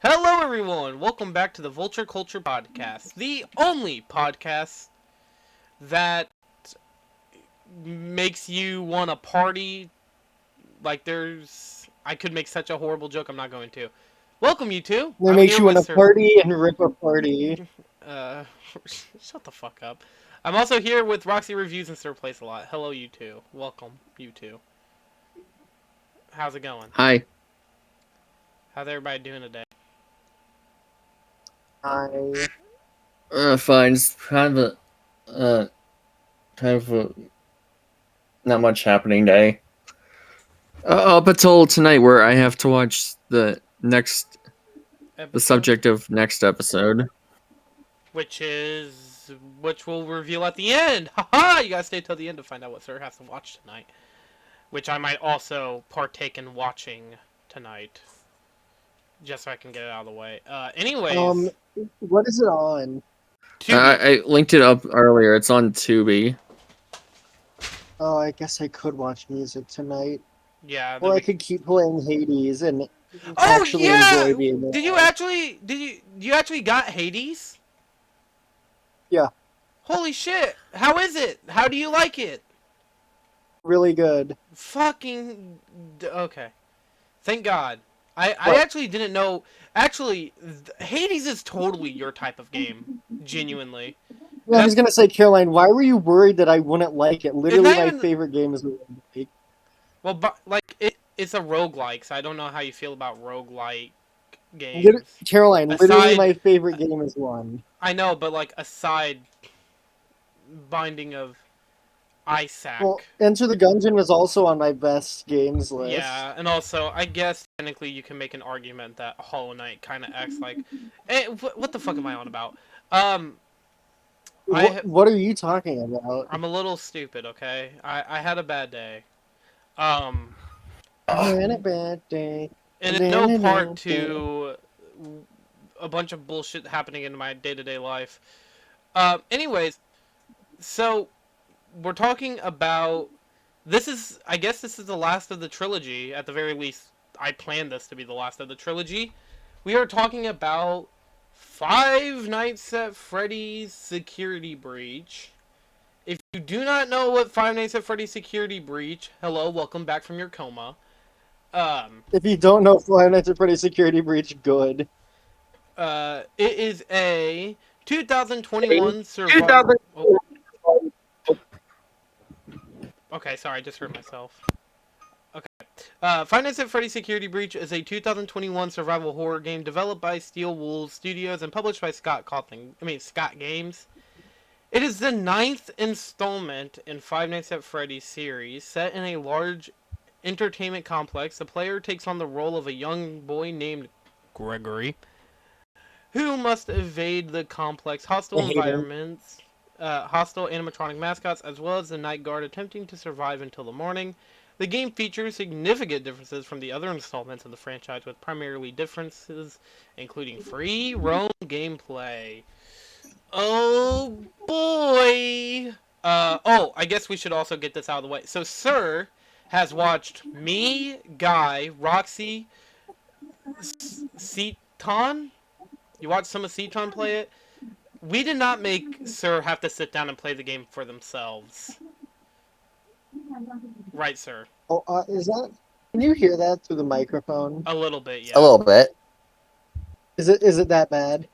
Hello, everyone! Welcome back to the Vulture Culture Podcast, the only podcast that makes you want to party. Like, I could make such a horrible joke, I'm not going to. Welcome, you two! That I'm makes here you want with to Sir. party and rip a party. Uh, shut the fuck up. I'm also here with RoxyReviews and Sirplayalot. Hello, you two. Welcome, you two. How's it going? Hi. How's everybody doing today? I Fine. It's kind of a not much happening day. Up until tonight, where I have to watch the Episode? subject of next episode. Which we'll reveal at the end. Haha! You gotta stay till the end to find out what Sir has to watch tonight. Which I might also partake in watching tonight. Just so I can get it out of the way. Anyways. what is it on? I linked it up earlier. It's on Tubi. Oh, I guess I could watch music tonight, Yeah. or I could keep playing Hades and Oh actually yeah! enjoy being there. Did you actually got Hades? Yeah. Holy shit! How is it? How do you like it? Really good. Fucking okay. Thank God. I What? actually didn't know. Actually, Hades is totally your type of game. Genuinely. I was gonna say, Caroline, why were you worried that I wouldn't like it? Literally, my even- favorite game is. Well, but like it's a roguelike, so I don't know how you feel about roguelike games. Caroline, literally, Aside- my favorite game is one. I know, but like aside binding of Isaac. Well, Enter the Gungeon was also on my best games list. Yeah, and also, I guess technically you can make an argument that Hollow Knight kind of acts like... what the fuck am I on about? What are you talking about? I'm a little stupid, okay? I had a bad day. I had a bad day. And it's no part to a bunch of bullshit happening in my day-to-day life. Anyways, so we're talking about... I guess this is the last of the trilogy. At the very least, I planned this to be the last of the trilogy. We are talking about Five Nights at Freddy's Security Breach. If you do not know what Five Nights at Freddy's Security Breach, hello, welcome back from your coma. If you don't know Five Nights at Freddy's Security Breach, good. It is a 2021 survival... Okay, sorry, I just heard myself. Okay. Five Nights at Freddy's Security Breach is a 2021 survival horror game developed by Steel Wool Studios and published by Scott Games. It is the 9th installment in Five Nights at Freddy's series. Set in a large entertainment complex, the player takes on the role of a young boy named Gregory, who must evade the complex hostile environments, hostile animatronic mascots, as well as the night guard attempting to survive until the morning. The game features significant differences from the other installments of the franchise, with primarily differences including free roam gameplay. Oh boy! I guess we should also get this out of the way. So Sir has watched me, Guy, Roxy, Seaton? You watched some of Seaton play it? We did not make Sir have to sit down and play the game for themselves. Right, Sir? Oh, is that... Can you hear that through the microphone? A little bit, yeah. A little bit. Is it that bad?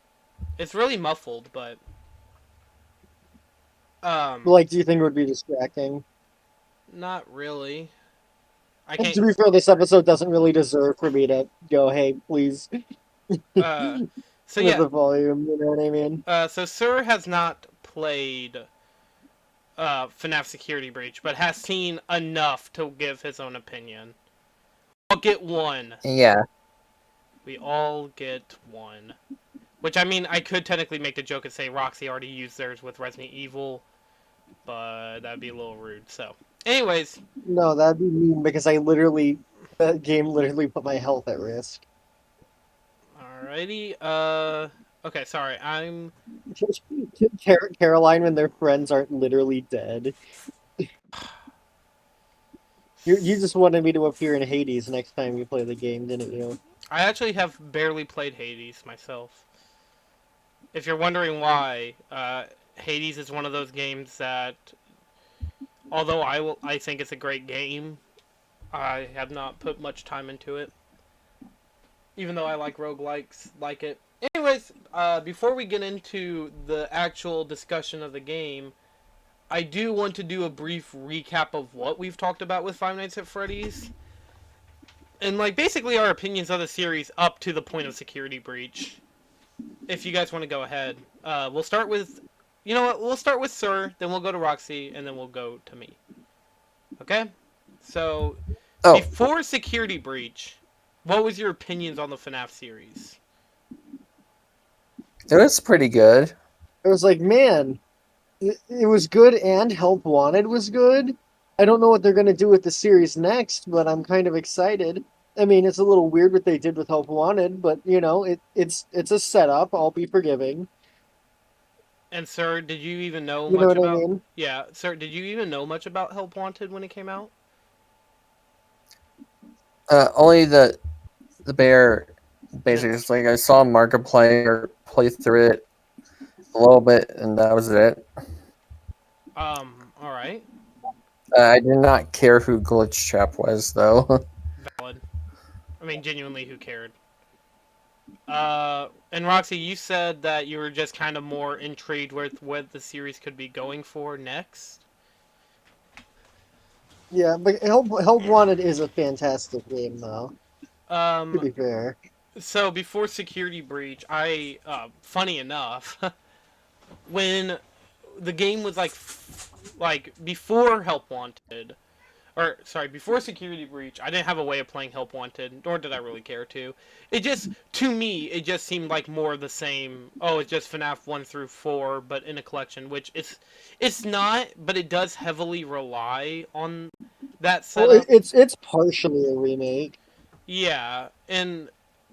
It's really muffled, but... Like, do you think it would be distracting? Not really. I To can't... be fair, this episode doesn't really deserve for me to go, hey, please, So with yeah, the volume, you know what I mean? so Sir has not played FNAF Security Breach, but has seen enough to give his own opinion. I'll get one. Yeah. We all get one. Which, I mean, I could technically make the joke and say Roxy already used theirs with Resident Evil, but that'd be a little rude, so. Anyways. No, that'd be mean, because that game literally put my health at risk. Alrighty, okay, sorry, I'm... Caroline and their friends aren't literally dead. You just wanted me to appear in Hades next time you play the game, didn't you? I actually have barely played Hades myself. If you're wondering why, Hades is one of those games that, although I think it's a great game, I have not put much time into it. Even though I like roguelikes, like it. Anyways, before we get into the actual discussion of the game, I do want to do a brief recap of what we've talked about with Five Nights at Freddy's. And, like, basically our opinions of the series up to the point of Security Breach. If you guys want to go ahead. We'll start with... You know what? We'll start with Sir, then we'll go to Roxy, and then we'll go to me. Okay? So, Oh, before Security Breach, what was your opinions on the FNAF series? it was pretty good. It was like, man, it was good and Help Wanted was good. I don't know what they're going to do with the series next, but I'm kind of excited. I mean, it's a little weird what they did with Help Wanted, but you know, it's a setup. I'll be forgiving. And Sir, did you even know You know much what I about... mean? Yeah, Sir, did you even know much about Help Wanted when it came out? Only the bear. Basically, it's like I saw Markiplier play through it a little bit, and that was it. Alright. I did not care who Glitch Chap was, though. Valid. I mean, genuinely, who cared? And Roxy, you said that you were just kind of more intrigued with what the series could be going for next. Yeah, but Help Wanted is a fantastic game, though. To Um, be fair. so before Security Breach, funny enough, when the game was like before Help Wanted, or sorry, before Security Breach, I didn't have a way of playing Help Wanted, nor did I really care to. It just, to me, it just seemed like more of the same. Oh, it's just FNAF 1 through 4, but in a collection, which it's not, but it does heavily rely on that Well, setup. it's partially a remake. Yeah, and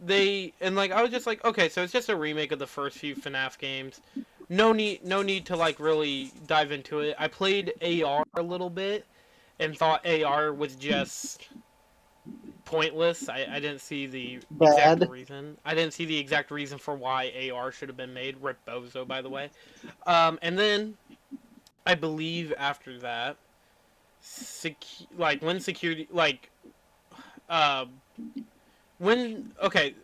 like I was just like, okay, so it's just a remake of the first few FNAF games. No need to like really dive into it. I played AR a little bit and thought AR was just pointless. I didn't see the exact Bad. reason. I didn't see the exact reason for why AR should have been made. Rip Bozo, by the way. And then I believe after that, like when security, like, uh, when okay,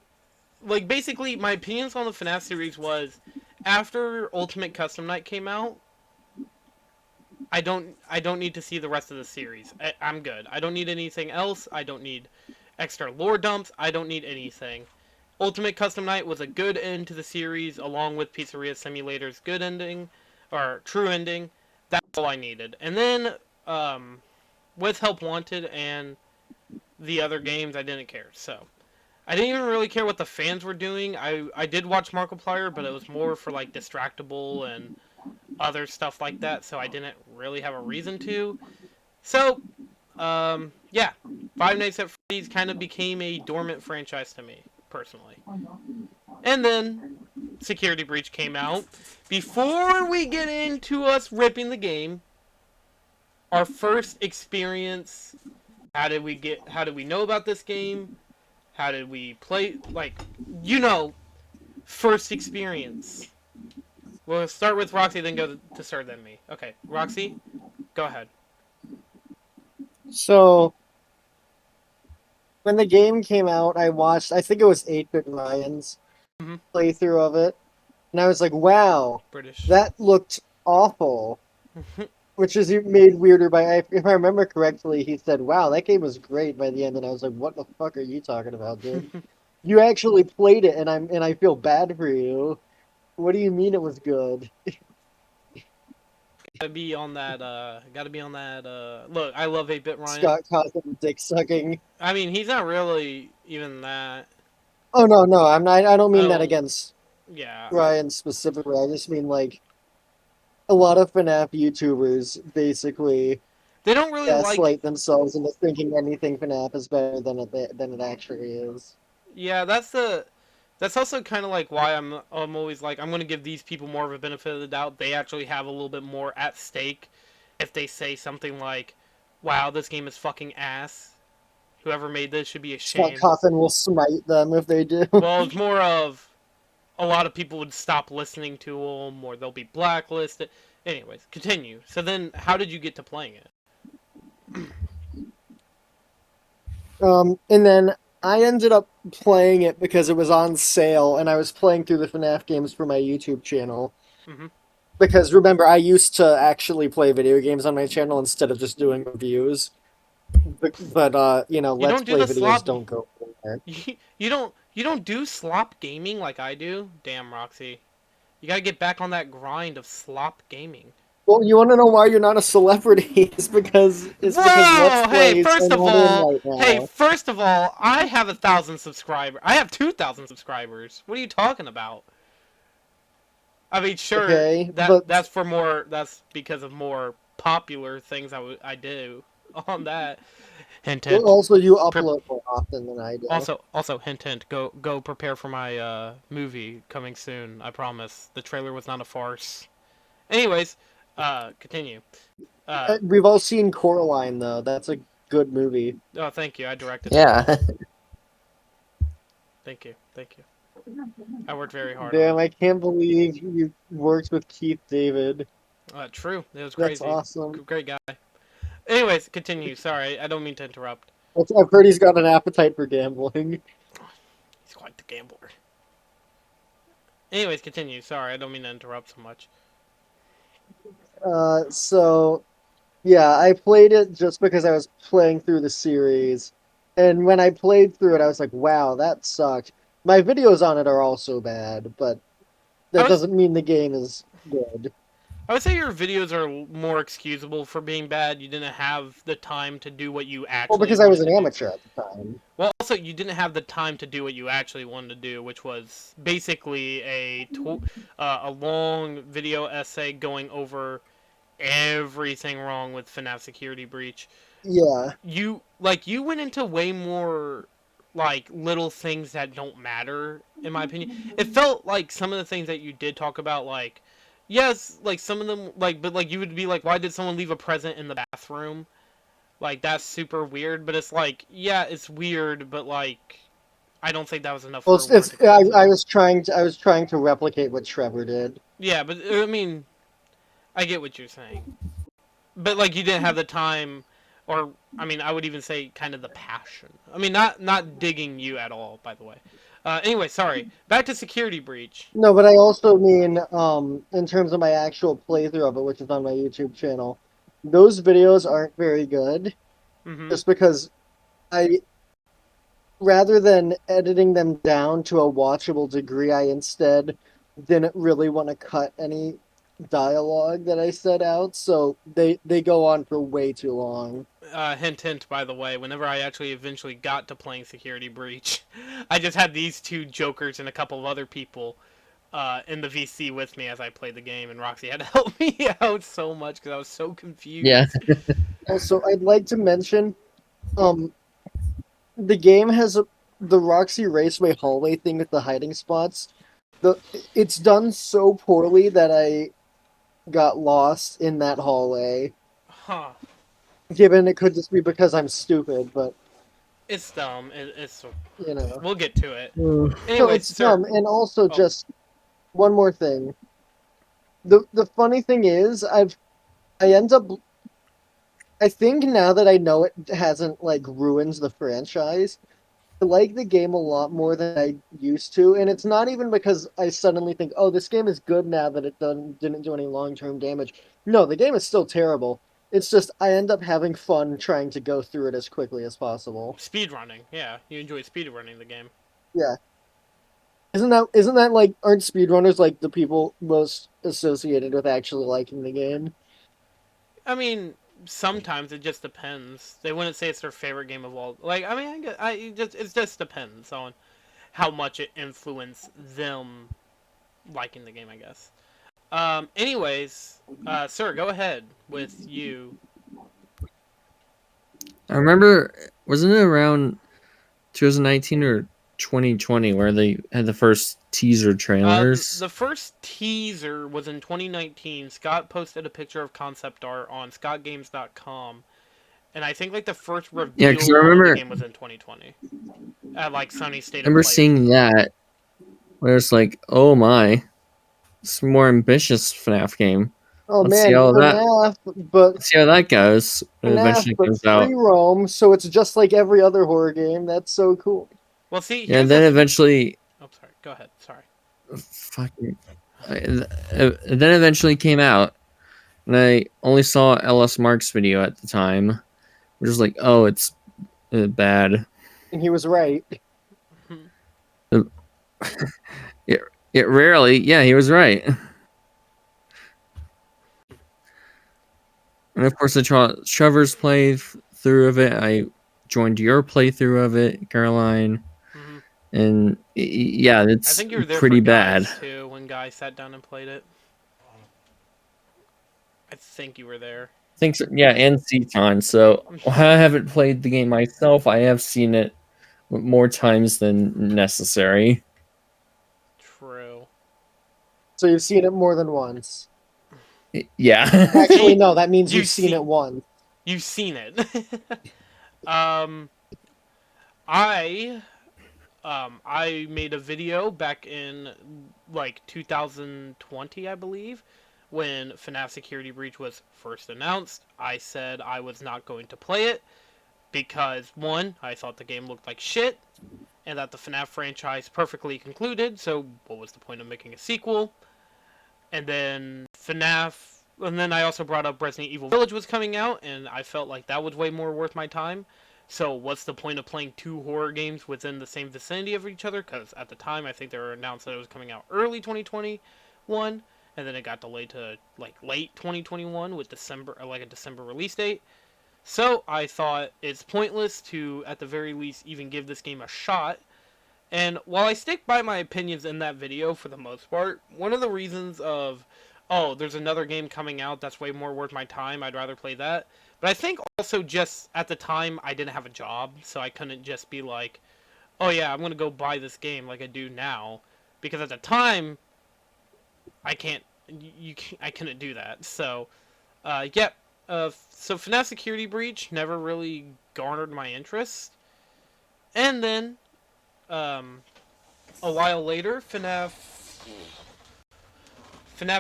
like basically my opinions on the FNAF series was after Ultimate Custom Night came out. I don't need to see the rest of the series. I'm good. I don't need anything else. I don't need extra lore dumps. I don't need anything. Ultimate Custom Night was a good end to the series, along with Pizzeria Simulator's good ending, or true ending. That's all I needed. And then, with Help Wanted and the other games, I didn't care. So, I didn't even really care what the fans were doing. I did watch Markiplier, but it was more for, like, Distractable and other stuff like that, so I didn't really have a reason to. So, yeah, Five Nights at Freddy's kind of became a dormant franchise to me, personally. And then Security Breach came out. Before we get into us ripping the game, our first experience, how did we know about this game? How did we play, like, you know, first experience. We'll start with Roxy, then go to Sir, then me. Okay, Roxy, go ahead. So when the game came out, I watched. I think it was 8-Bit Ryan's Mm-hmm. playthrough of it, and I was like, "Wow, British. that looked awful." Which is made weirder by, if I remember correctly, he said, "Wow, that game was great" by the end, and I was like, "What the fuck are you talking about, dude? You actually played it, and I feel bad for you. What do you mean it was good?" Gotta be on that, look, I love 8-Bit Ryan. Scott Cawthon dick sucking. I mean, he's not really even that. Oh no, no, I'm not. I don't mean that Oh, against yeah. Ryan specifically. I just mean like a lot of FNAF YouTubers basically They don't really like, gaslight themselves into thinking anything FNAF is better than it actually is. yeah, that's also kind of like why I'm always like, I'm gonna give these people more of a benefit of the doubt. They actually have a little bit more at stake if they say something like, wow, this game is fucking ass. Whoever made this should be Scott ashamed. Cawthon will smite them if they do. Well, it's more of a lot of people would stop listening to them, or they'll be blacklisted. Anyways, continue. So then, how did you get to playing it? And then I ended up playing it because it was on sale, and I was playing through the FNAF games for my YouTube channel. Mm-hmm. Because remember, I used to actually play video games on my channel instead of just doing reviews. But you know, You Let's don't do Play the videos slop. don't go anywhere. You don't do slop gaming like I do. Damn, Roxy. You gotta get back on that grind of slop gaming. Well, you want to know why you're not a celebrity? It's because Let's Whoa! Plays are not in right Hey, now. first of all, I have 1,000 subscribers. I have 2,000 subscribers. What are you talking about? I mean, sure, Okay, that but that's for more. That's because of more popular things I do on that. Hint, hint. also you Pre- upload more often than I do. also, hint, hint. Go prepare for my movie coming soon. I promise. The trailer was not a farce. Anyways, continue. We've all seen Coraline, though. That's a good movie. Oh, thank you. I directed it. Yeah. Thank you. Thank you. I worked very hard Damn, on I can't believe you worked with Keith David. it. True. It was That's crazy. awesome. Great guy. Anyways, continue. Sorry, I don't mean to interrupt. I've heard he's got an appetite for gambling. He's quite the gambler. Anyways, continue. Sorry, I don't mean to interrupt so much. So yeah, I played it just because I was playing through the series, and when I played through it, I was like, "Wow, that sucked." My videos on it are also bad, but I that was doesn't mean the game is good. I would say your videos are more excusable for being bad. You didn't have the time to do what you Well, actually because I was wanted an to do. amateur at the time. Well, also you didn't have the time to do what you actually wanted to do, which was basically a long video essay going over everything wrong with FNAF Security Breach. Yeah. You went into way more like little things that don't matter in my opinion. It felt like some of the things that you did talk about, like, yes, like some of them, like, but like you would be like, why did someone leave a present in the bathroom? Like, that's super weird. But it's like, yeah, it's weird, but like I don't think that was enough Well, for a warranted I criticism. was trying to replicate what Trevor did. Yeah, but I mean, I get what you're saying. But like you didn't have the time, or I mean, I would even say kind of the passion. I mean, not digging you at all, by the way. Anyway, sorry. Back to Security Breach. No, but I also mean, in terms of my actual playthrough of it, which is on my YouTube channel, those videos aren't very good. Mm-hmm. Just because I, rather than editing them down to a watchable degree, I instead didn't really want to cut any dialogue that I set out, so they go on for way too long. Hint, hint. By the way, whenever I actually eventually got to playing Security Breach, I just had these two jokers and a couple of other people in the VC with me as I played the game, and Roxy had to help me out so much because I was so Yeah. confused. Also, I'd like to mention, um, the game has the Roxy Raceway hallway thing with the hiding spots. It's done so poorly that I got lost in that hallway. Huh. Given it could just be because I'm stupid, but It's dumb. It's. you know. We'll get to it. Mm. No, Anyways, it's sir. dumb. And also, Oh. just one more thing. The funny thing is, I end up. I think now that I know it hasn't like ruined the franchise, I like the game a lot more than I used to, and it's not even because I suddenly think, "Oh, this game is good now that it didn't do any long-term damage." No, the game is still terrible. It's just I end up having fun trying to go through it as quickly as possible. Speedrunning. Yeah, you enjoy speedrunning the game. Yeah. Isn't that like aren't speedrunners like the people most associated with actually liking the game? I mean, sometimes it just depends. They wouldn't say it's their favorite game of all. Like, I mean, it just depends on how much it influenced them liking the game, I guess. Anyways, sir, go ahead with you. I remember, wasn't it around 2019 or 2020 where they had the first teaser trailers? The first teaser was in 2019. Scott posted a picture of concept art on scottgames.com, And I think like the first Yeah, because I reveal of the remember game was in 2020 at like Sony State of remember Play. seeing that where it's like, oh my, it's a more ambitious FNAF game. Oh Let's see man, how that goes when it FNAF, eventually but comes free out. roam, so it's just like every other horror game. That's so cool. Well, see, Yeah, here's and then the. eventually, Oh, sorry. Go ahead. Sorry. fucking, then eventually came out, and I only saw LS Mark's video at the time, which was like, oh, it's bad. And he was right. Uh, it rarely, yeah, he was right. And of course, I saw Trevor's playthrough of it. I joined your playthrough of it, Caroline, Mm-hmm. and yeah, I it's think you were there for pretty bad. Guys too when Guy sat down and played it. I think you were there. I think so, yeah, and Ceton. So I haven't played the game myself. I have seen it more times than necessary. True. So you've seen it more than once. Yeah. Actually, See, no, that means you you've seen see, it once. you've seen it. um, I I made a video back in like 2020, I believe, when FNAF Security Breach was first announced. I said I was not going to play it because, one, I thought the game looked like shit, and that the FNAF franchise perfectly concluded, so what was the point of making a sequel? And then I also brought up Resident Evil Village was coming out, and I felt like that was way more worth my time. So what's the point of playing two horror games within the same vicinity of each other? Because at the time, I think they were announced that it was coming out early 2021, and then it got delayed to like late 2021 with a December release date. So I thought it's pointless to, at the very least, even give this game a shot. And while I stick by my opinions in that video for the most part, one of the reasons of, oh, there's another game coming out that's way more worth my time, I'd rather play that. But I think also just at the time I didn't have a job, so I couldn't just be like, oh yeah, I'm gonna go buy this game like I do now, because at the time I can't, I couldn't do that. So, yeah. So FNAF Security Breach never really garnered my interest, and then um, a while later, FNAF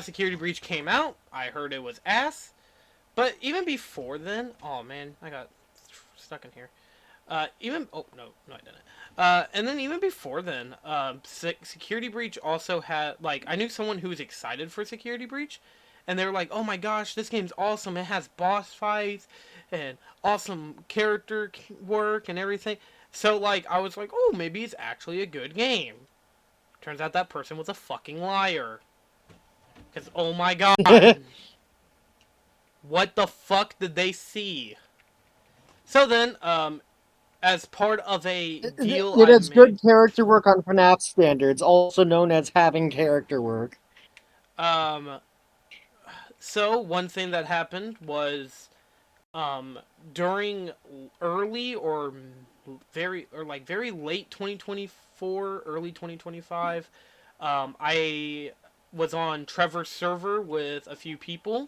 Security Breach came out. I heard it was ass. But even before then, oh man, I got stuck in here. Oh no, I didn't. And then even before then, Security Breach also had like I knew someone who was excited for Security Breach, and they were like, "Oh my gosh, this game's awesome! It has boss fights and awesome character work and everything." So like I was like, "Oh, maybe it's actually a good game." Turns out that person was a fucking liar. Because, oh my god. What the fuck did they see? So then, as part of a deal It I has made... good character work on FNAF standards, also known as having character work. Um, so, one thing that happened was, during early or very late 2024, early 2025, I was on Trevor's server with a few people.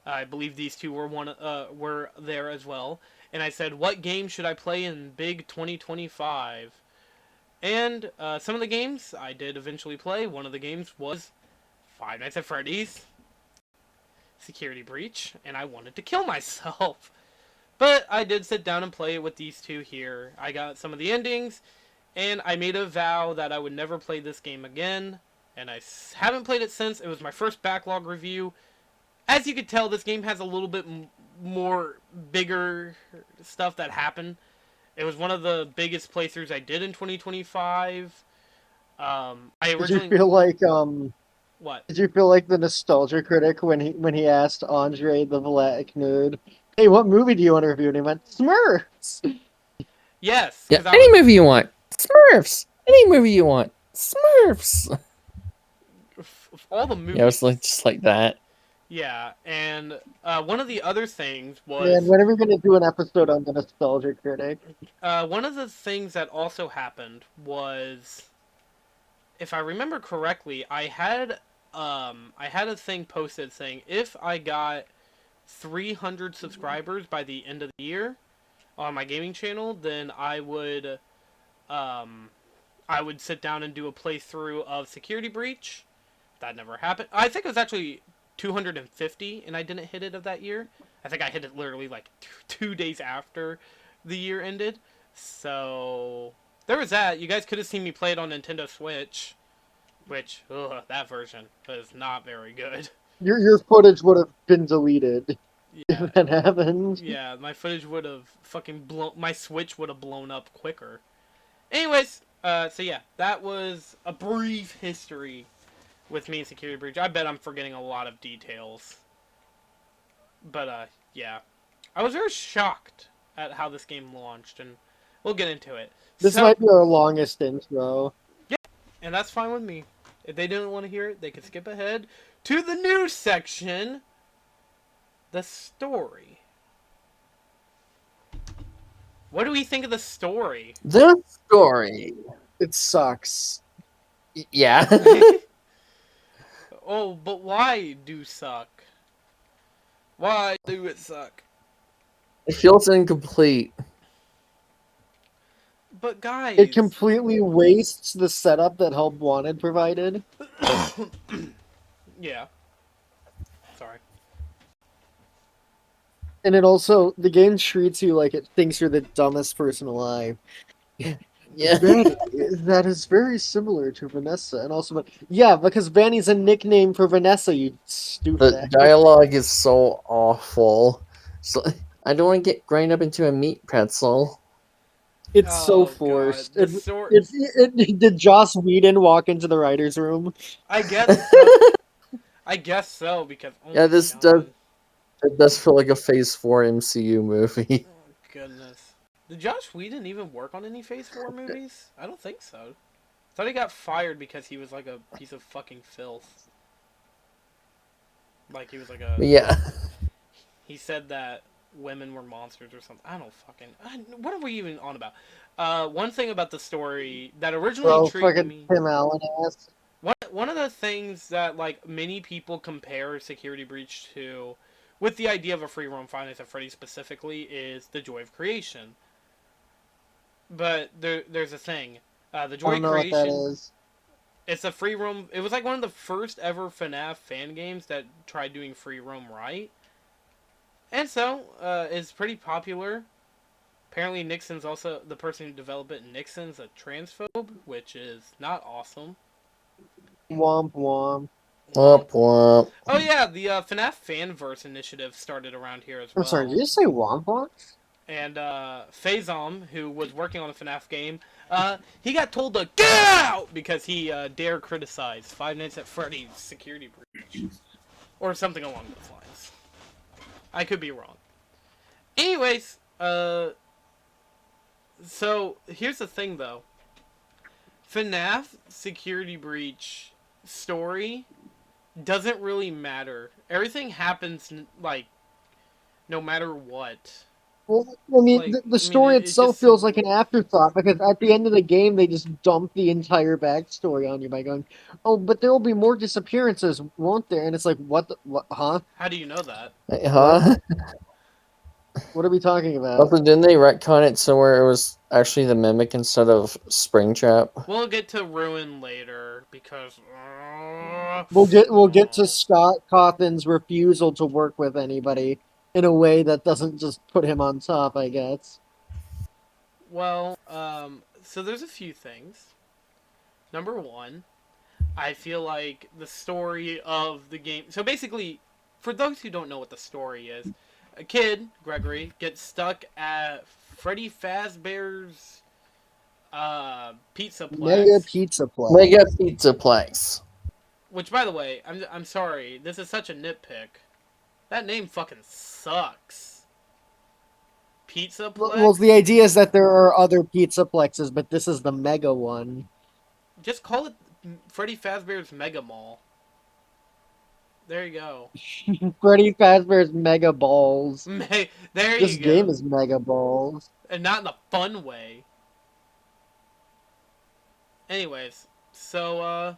I believe these two were there as well. And I said, what game should I play in Big 2025? And some of the games I did eventually play. One of the games was Five Nights at Freddy's Security Breach, and I wanted to kill myself. But I did sit down and play it with these two here. I got some of the endings, and I made a vow that I would never play this game again. And I haven't played it since. It was my first backlog review. As you can tell, this game has a little bit more bigger stuff that happened. It was one of the biggest playthroughs I did in 2025. I originally... Did you feel like What? Did you feel like the nostalgia critic when he asked Andre the Vlatic nerd, "Hey, what movie do you want to review?" And he went, "Smurfs." Yes, Yeah, because I any was... movie you want. Smurfs. Any movie you want. Smurfs. All the movies. Yeah, it was like just like that. Yeah, and one of the other things Man, was... when are we gonna do an episode on the nostalgia critic? one of the things that also happened was, if I remember correctly, I had a thing posted saying if I got 300 subscribers by the end of the year on my gaming channel, then I would sit down and do a playthrough of Security Breach. That never happened. I think it was actually 250, and I didn't hit it of that year. I think I hit it literally like 2 days after the year ended. So there was that. You guys could have seen me play it on Nintendo Switch, which that version was not very good. Your footage would have been deleted Yeah, if that happened. yeah. My footage would have fucking blown. My Switch would have blown up quicker. Anyways, so yeah, that was a brief history with me and Security Breach. I bet I'm forgetting a lot of details. But, yeah. I was very shocked at how this game launched, and we'll get into it. This might be our longest intro. Yeah, and that's fine with me. If they didn't want to hear it, they could skip ahead to the news section. The story. What do we think of the story? The story. It sucks. Yeah. Oh, but why do suck? Why do it suck? It feels incomplete. But guys, It completely wastes the setup that Help Wanted provided. yeah. Sorry. And it also, the game treats you like it thinks you're the dumbest person alive. Yeah. That is very similar to Vanessa. And also, yeah, because Vanny's a nickname for Vanessa, you stupid The ass. dialogue is so awful. So I don't want to get grind up into a meat pretzel. It's Oh, so God. forced. The story. Did Joss Whedon walk into the writer's room? I guess so. I guess so, because... Oh Yeah, my this God. It does feel like a Phase 4 MCU movie. Oh, goodness. Did Josh Whedon even work on any Phase 4 movies? I don't think so. I thought he got fired because he was like a piece of fucking filth. Like, he was like a... Yeah. He said that women were monsters or something. I don't fucking... what are we even on about? One thing about the story that originally Bro, intrigued fucking me... Tim Allen ass. One of the things that, like, many people compare Security Breach to, with the idea of a free roam Five Nights at Freddy's specifically, is the joy of creation. But there's a thing. The I joy don't of know what that creation... is. It's a free roam... It was like one of the first ever FNAF fan games that tried doing free roam right. And so, it's pretty popular. Apparently Nixon's also... The person who developed it, Nixon's a transphobe, which is not awesome. Womp womp. Womp womp. Oh yeah, the FNAF Fanverse initiative started around here as well. I'm sorry, did you say womp womp? And Faison, who was working on the FNAF game, he got told to get out because he dared criticize Five Nights at Freddy's Security Breach. Or something along those lines. I could be wrong. Anyways, so here's the thing though. FNAF Security Breach story doesn't really matter. Everything happens, like, no matter what. Well, I mean, Like, the story it itself just- feels like an afterthought because at the end of the game, they just dump the entire backstory on you by going, "Oh, but there will be more disappearances, won't there?" And it's like, "What? Huh? How do you know that? Huh? What are we talking about?" Also, didn't they retcon it somewhere it was actually the Mimic instead of Springtrap? We'll get to Ruin later because We'll get to Scott Cawthon's refusal to work with anybody in a way that doesn't just put him on top, I guess. Well, so there's a few things. Number one, I feel like the story of the game. So basically, for those who don't know what the story is, a kid, Gregory, gets stuck at Freddy Fazbear's Pizza Mega Plex. Pizza Place. Mega Pizzaplex. Which, by the way, I'm sorry, this is such a nitpick. That name fucking sucks. Pizza Plex? Well, the idea is that there are other Pizza Plexes, but this is the mega one. Just call it Freddy Fazbear's Mega Mall. There you go. Freddy Fazbear's Mega Balls. There This you go. game is Mega Balls. And not in a fun way. Anyways, so,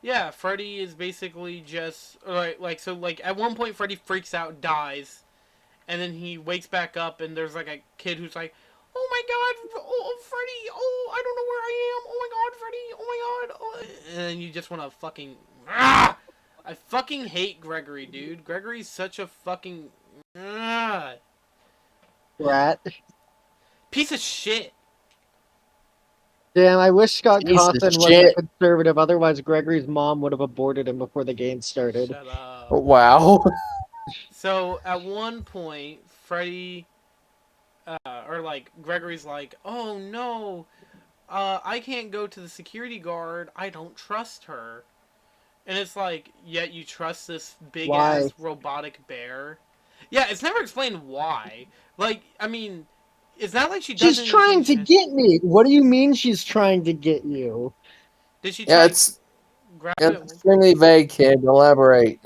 Yeah, Freddy is basically just like at one point Freddy freaks out, dies, and then he wakes back up, and there's like a kid who's like, "Oh my God, Freddy! Oh, I don't know where I am! Oh my God, Freddy! Oh my God!" Oh. And then you just want to fucking I fucking hate Gregory, dude. Gregory's such a fucking Rat. piece of shit. Damn, I wish Scott Piece of Cawthon wasn't shit. conservative. Otherwise, Gregory's mom would have aborted him before the game started. Shut up. Wow. So at one point, Freddy, or like Gregory's like, "Oh no, I can't go to the security guard. I don't trust her." And it's like, yet you trust this big Why? ass robotic bear? Yeah, it's never explained why. Like, I mean, it's not like she does She's anything. trying to get me. What do you mean she's trying to get you? Did she Yeah, try it's grab it? extremely vague, kid. Elaborate.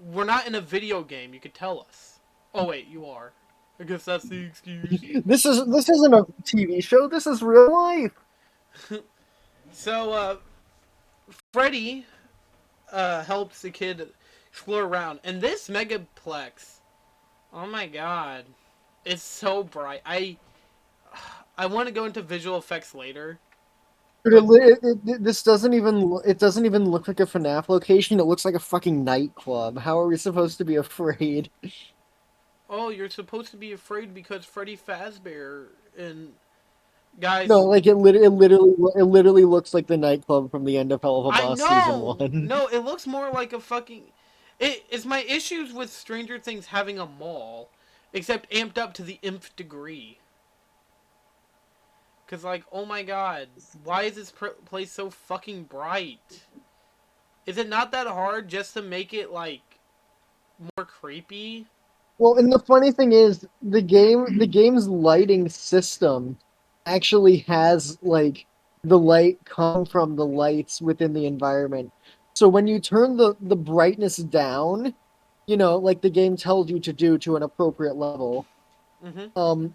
We're not in a video game. You could tell us. Oh wait, you are. I guess that's the excuse. This isn't a TV show. This is real life. So, Freddy helps the kid explore around, and this megaplex, oh my god, it's so bright. I want to go into visual effects later. But This doesn't even look like a FNAF location. It looks like a fucking nightclub. How are we supposed to be afraid? oh, you're supposed to be afraid because Freddy Fazbear and guys. No, like it literally looks like the nightclub from the end of Hell of a I Boss season know. 1. No, it looks more like a fucking. It's my issues with Stranger Things having a mall, except amped up to the nth degree. Cause like, oh my god, why is this place so fucking bright? Is it not that hard just to make it like more creepy? Well, and the funny thing is, the game's lighting system actually has like the light come from the lights within the environment. So when you turn the brightness down, like the game tells you to do to an appropriate level, Mm-hmm. um,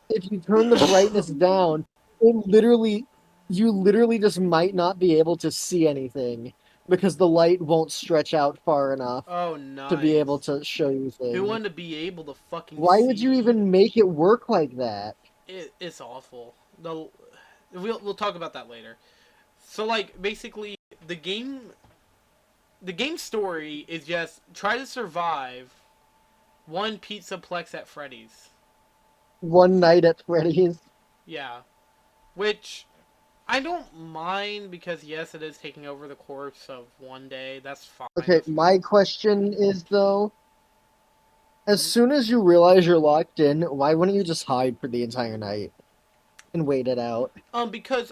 if you turn the brightness down, it literally you literally just might not be able to see anything because the light won't stretch out far enough Oh, to be able nice. to show you Who things. wanted to be able to fucking Why would you see? even make it work like that? It's awful. We'll talk about that later. So like basically the game the game story is just try to survive one pizzaplex at Freddy's. One night at Freddy's. Yeah. Which I don't mind because yes, it is taking over the course of one day. That's fine. Okay, my question is though, as Mhm. soon as you realize you're locked in, why wouldn't you just hide for the entire night and wait it out? Because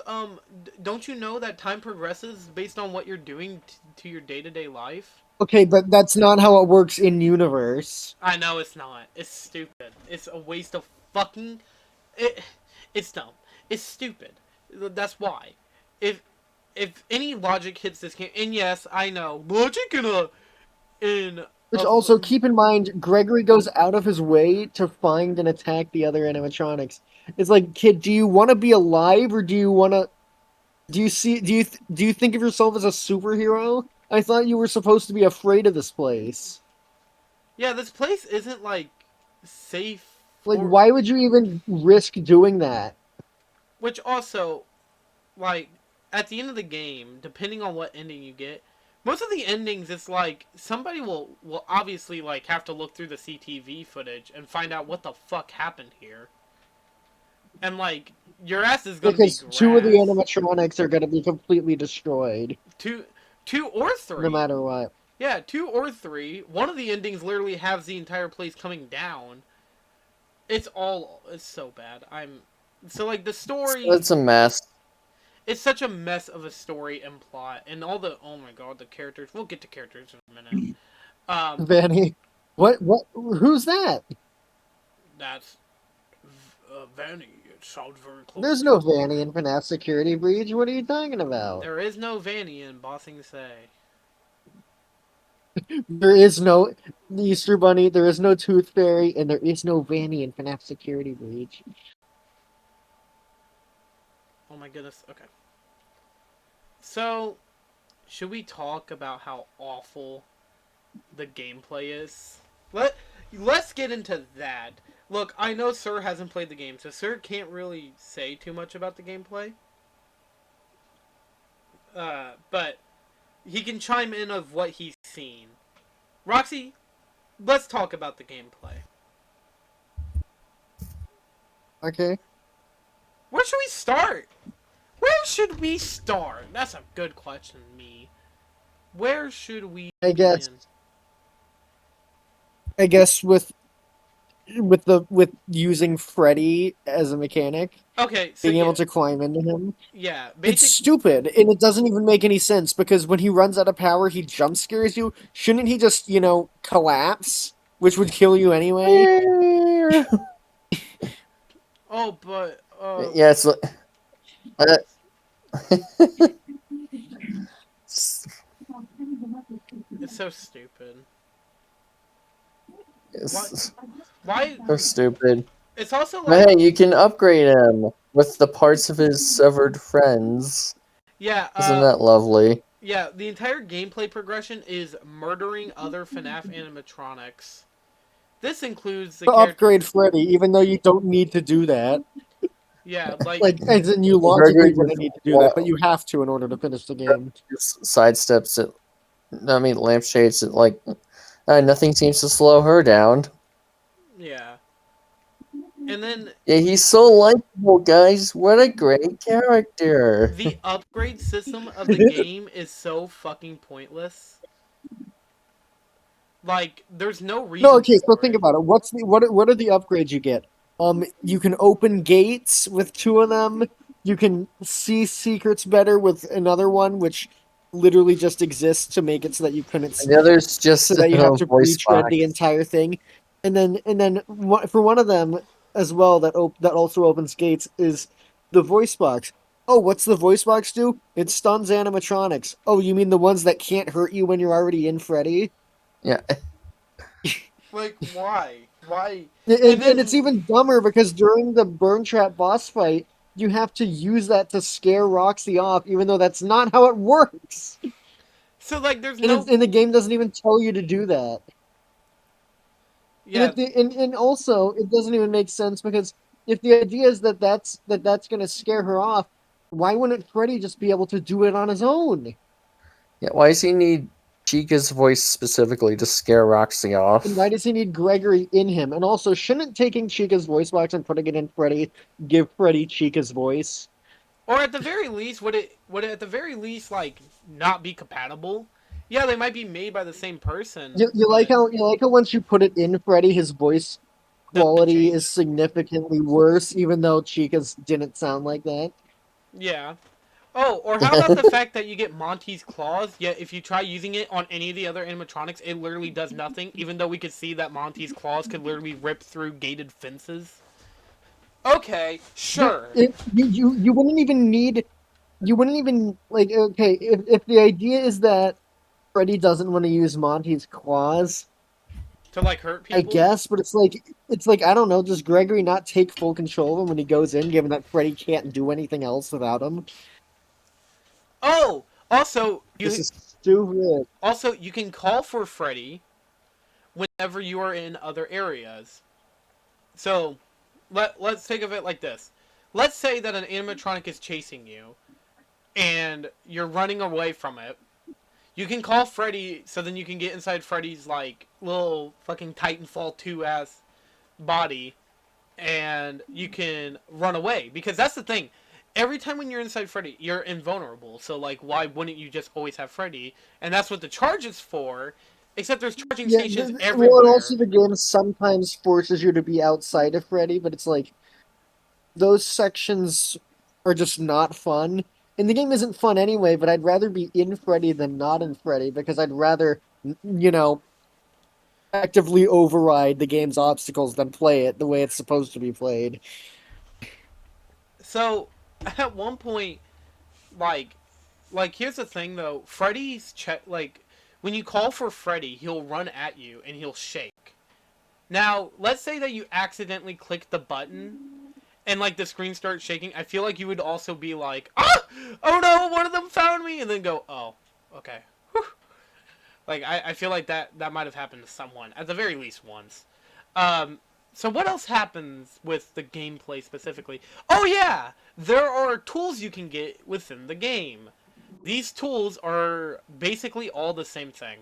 don't you know that time progresses based on what you're doing to your day-to-day life? Okay, but that's not how it works in universe. I know it's not. It's stupid. It's a waste of fucking. It. It's dumb. It's stupid. That's why. If any logic hits this game, and yes, I know logic in Which a also, keep in mind, Gregory goes out of his way to find and attack the other animatronics. It's like, kid, do you want to be alive or do you want to? Do you think of yourself as a superhero? I thought you were supposed to be afraid of this place. yeah, this place isn't like safe Like, for. why would you even risk doing that? Which also, like, at the end of the game, depending on what ending you get, most of the endings it's like somebody will obviously like have to look through the CTV footage and find out what the fuck happened here. And like your ass is gonna be Because two of the grass. animatronics are going to be completely destroyed, Two two or no three. matter what. Yeah, two or three. One of the endings literally has the entire place coming down. It's so bad. I'm so like the story It's a mess. it's such a mess of a story and plot and all the oh my god the characters we'll get to characters in a minute. Vanny, what? Who's that? That's Vanny. It sounds very close There's no to. Vanny in FNAF Security Breach. What are you talking about? There is no Vanny in Bossing Say. There is no Easter Bunny, there is no Tooth Fairy, and there is no Vanny in FNAF Security Breach. Oh my goodness. Okay. So should we talk about how awful the gameplay is? Let's get into that. Look, I know Sir hasn't played the game, so Sir can't really say too much about the gameplay. But he can chime in of what he's seen. Roxy, let's talk about the gameplay. Okay. Where should we start? Where should we start? That's a good question, me. Where should we I guess. begin? I guess with using Freddy as a mechanic, Okay, so being yeah, able to climb into him. yeah, It's basic. stupid, and it doesn't even make any sense because when he runs out of power, he jump scares you. Shouldn't he just, collapse, which would kill you anyway? Oh, but Yeah, it's like uh, it's so stupid. Why? it's Why? so stupid. It's also But like, hey, you can upgrade him with the parts of his severed friends. yeah, Isn't that lovely? yeah. The entire gameplay progression is murdering other FNAF animatronics. This includes the To character. upgrade Freddy, even though you don't need to do that. Yeah, like Like, as in, you Gregory logically wouldn't just need to do that, but you have to in order to finish the game. sidesteps it. I mean, lampshades it like nothing seems to slow her down. yeah, and then Yeah, he's so likable, guys. What a great character. the upgrade system of the game is so fucking pointless. Like, there's no No, reason okay, so for think it. about it. What are the upgrades you get? You can open gates with two of them. You can see secrets better with another one, which literally just exists to make it so that you couldn't And the other's so just that you have a to voice retread the box. entire thing. And then for one of them as well that also opens gates is the voice box. Oh, what's the voice box do? It stuns animatronics. Oh, you mean the ones that can't hurt you when you're already in Freddy? Yeah, Like, why? Why? And And it's then, even dumber because during the Burn Trap boss fight, you have to use that to scare Roxy off, even though that's not how it works. so, like, there's And no. and the game doesn't even tell you to do that. And Yeah, and also it doesn't even make sense because if the idea is that's going to scare her off, why wouldn't Freddy just be able to do it on his own? yeah. Why does he need Chica's voice specifically to scare Roxy And why off? does he need Gregory in him? And also, shouldn't taking Chica's voice box and putting it in Freddy give Freddy Chica's voice? or at the very least, would it at the very least like not be compatible? Yeah, they might be made by the same person, You like but how once you put it in Freddy, his voice doesn't quality is change. significantly worse, even though Chica's didn't sound like that. Yeah. Oh, or how about the fact that you get Monty's claws, yet if you try using it on any of the other animatronics, it literally does nothing, even though we could see that Monty's claws could literally rip through gated fences? Okay, sure. You wouldn't even need you wouldn't even like okay if the idea is that Freddy doesn't want to use Monty's claws, To like hurt I people? guess, but it's like I don't know, does Gregory not take full control of him when he goes in, given that Freddy can't do anything else without him? Oh, also This you is stupid. you can call for Freddy whenever you are in other areas. So, let's think of it like this. Let's say that an animatronic is chasing you and you're running away from it. You can call Freddy so then you can get inside Freddy's like little fucking Titanfall 2 ass body and you can run away because that's the thing. Every time when you're inside Freddy, you're invulnerable. So like why wouldn't you just always have Freddy? And that's what the charge is for. Except there's charging Yeah, stations well, and also everywhere. the game sometimes forces you to be outside of Freddy, but it's like those sections are just not fun. And the game isn't fun anyway, but I'd rather be in Freddy than not in Freddy because I'd rather, actively override the game's obstacles than play it the way it's supposed to be played. So at one point, like here's the thing though, Freddy's like when you call for Freddy, he'll run at you and he'll shake. Now, let's say that you accidentally click the button and like the screen starts shaking. I feel like you would also be like, ah, oh no, one of them found me, and then go, oh, Okay. Whew. Like I feel like that might have happened to someone at the very least once. Um, so what else happens with the gameplay specifically? Oh yeah, there are tools you can get within the game. These tools are basically all the same thing.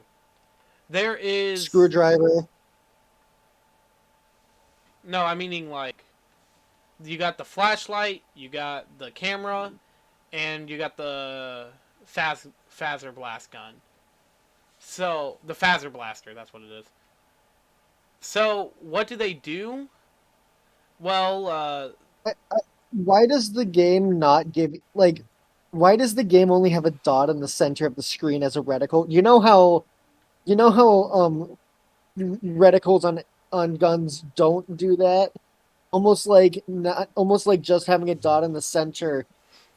There is Screwdriver. no, I'm meaning like you got the flashlight, you got the camera, and you got the phaser blast gun. So the phaser blaster, that's what it is. So what do they do? Well, Why does the game not give like? Why does the game only have a dot in the center of the screen as a reticle? You know how reticles on guns don't do that. Almost like just having a dot in the center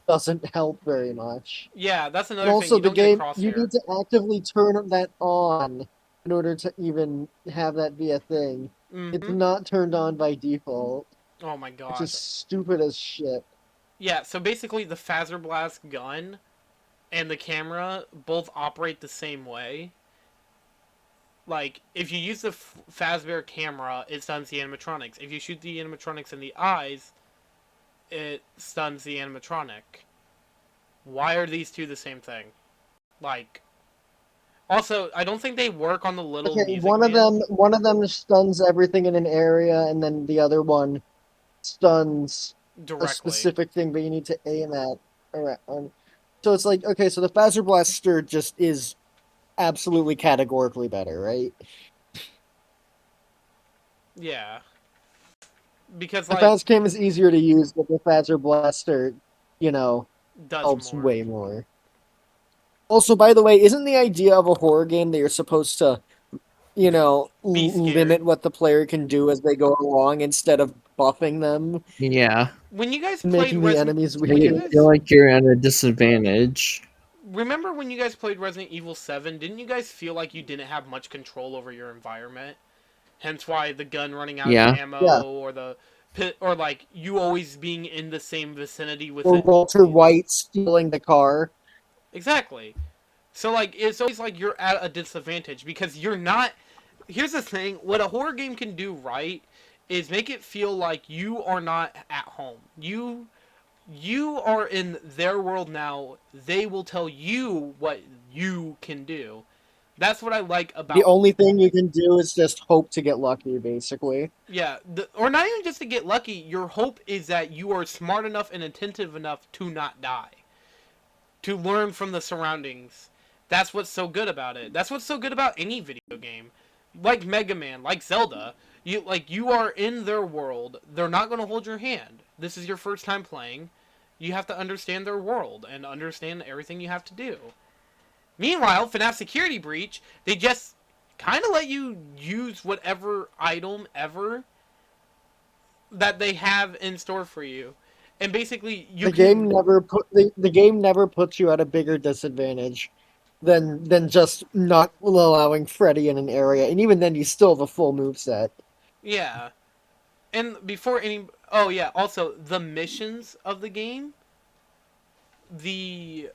doesn't help very much. yeah, that's And another thing. also You the don't get a game, you crosshair. need to actively turn that on in order to even have that be a thing. It's Mm-hmm. not turned on by default, Oh my which is gosh. stupid as shit. Yeah, so basically the phaser blast gun and the camera both operate the same way. Like, if you use the Fazbear camera, it stuns the animatronics. If you shoot the animatronics in the eyes, it stuns the animatronic. Why are these two the same thing? Like, also, I don't think they work on the little Okay, music man one of them stuns everything in an area, and then the other one stuns a directly. specific thing, but you need to aim at around. So it's like, okay, so the Phaser Blaster just is absolutely categorically better, right? Yeah. Because, The like, Phascam Cam is easier to use, but the Phaser Blaster, you know, does helps more. way more. Also, by the way, isn't the idea of a horror game that you're supposed to, Be scared. limit what the player can do as they go along instead of buffing them, Yeah. When you guys played making the Resident... enemies When Make you it weird? feel guys... like you're at a disadvantage. Remember when you guys played Resident Evil 7, didn't you guys feel like you didn't have much control over your environment? Hence why the gun running out of Yeah. ammo Yeah. or the pit or like you always being in the same vicinity with Or it. Walter White stealing the car. Exactly. So like it's always like you're at a disadvantage because you're not. Here's the thing: what a horror game can do right is make it feel like you are not at home. You are in their world now. They will tell you what you can do. That's what I like The about only thing you can do is just hope to get lucky, basically. yeah, or not even just to get lucky. Your hope is that you are smart enough and attentive enough to not die, to learn from the surroundings. That's what's so good about it. That's what's so good about any video game, like Mega Man, like Zelda. You are in their world. They're not going to hold your hand. This is your first time playing. You have to understand their world and understand everything you have to do. Meanwhile, FNAF Security Breach, they just kind of let you use whatever item ever that they have in store for you. And basically, you can. The game never puts you at a bigger disadvantage than just not allowing Freddy in an area, and even then you still have a full move set. Yeah. And before any. Oh, yeah. Also, the missions of the game. The.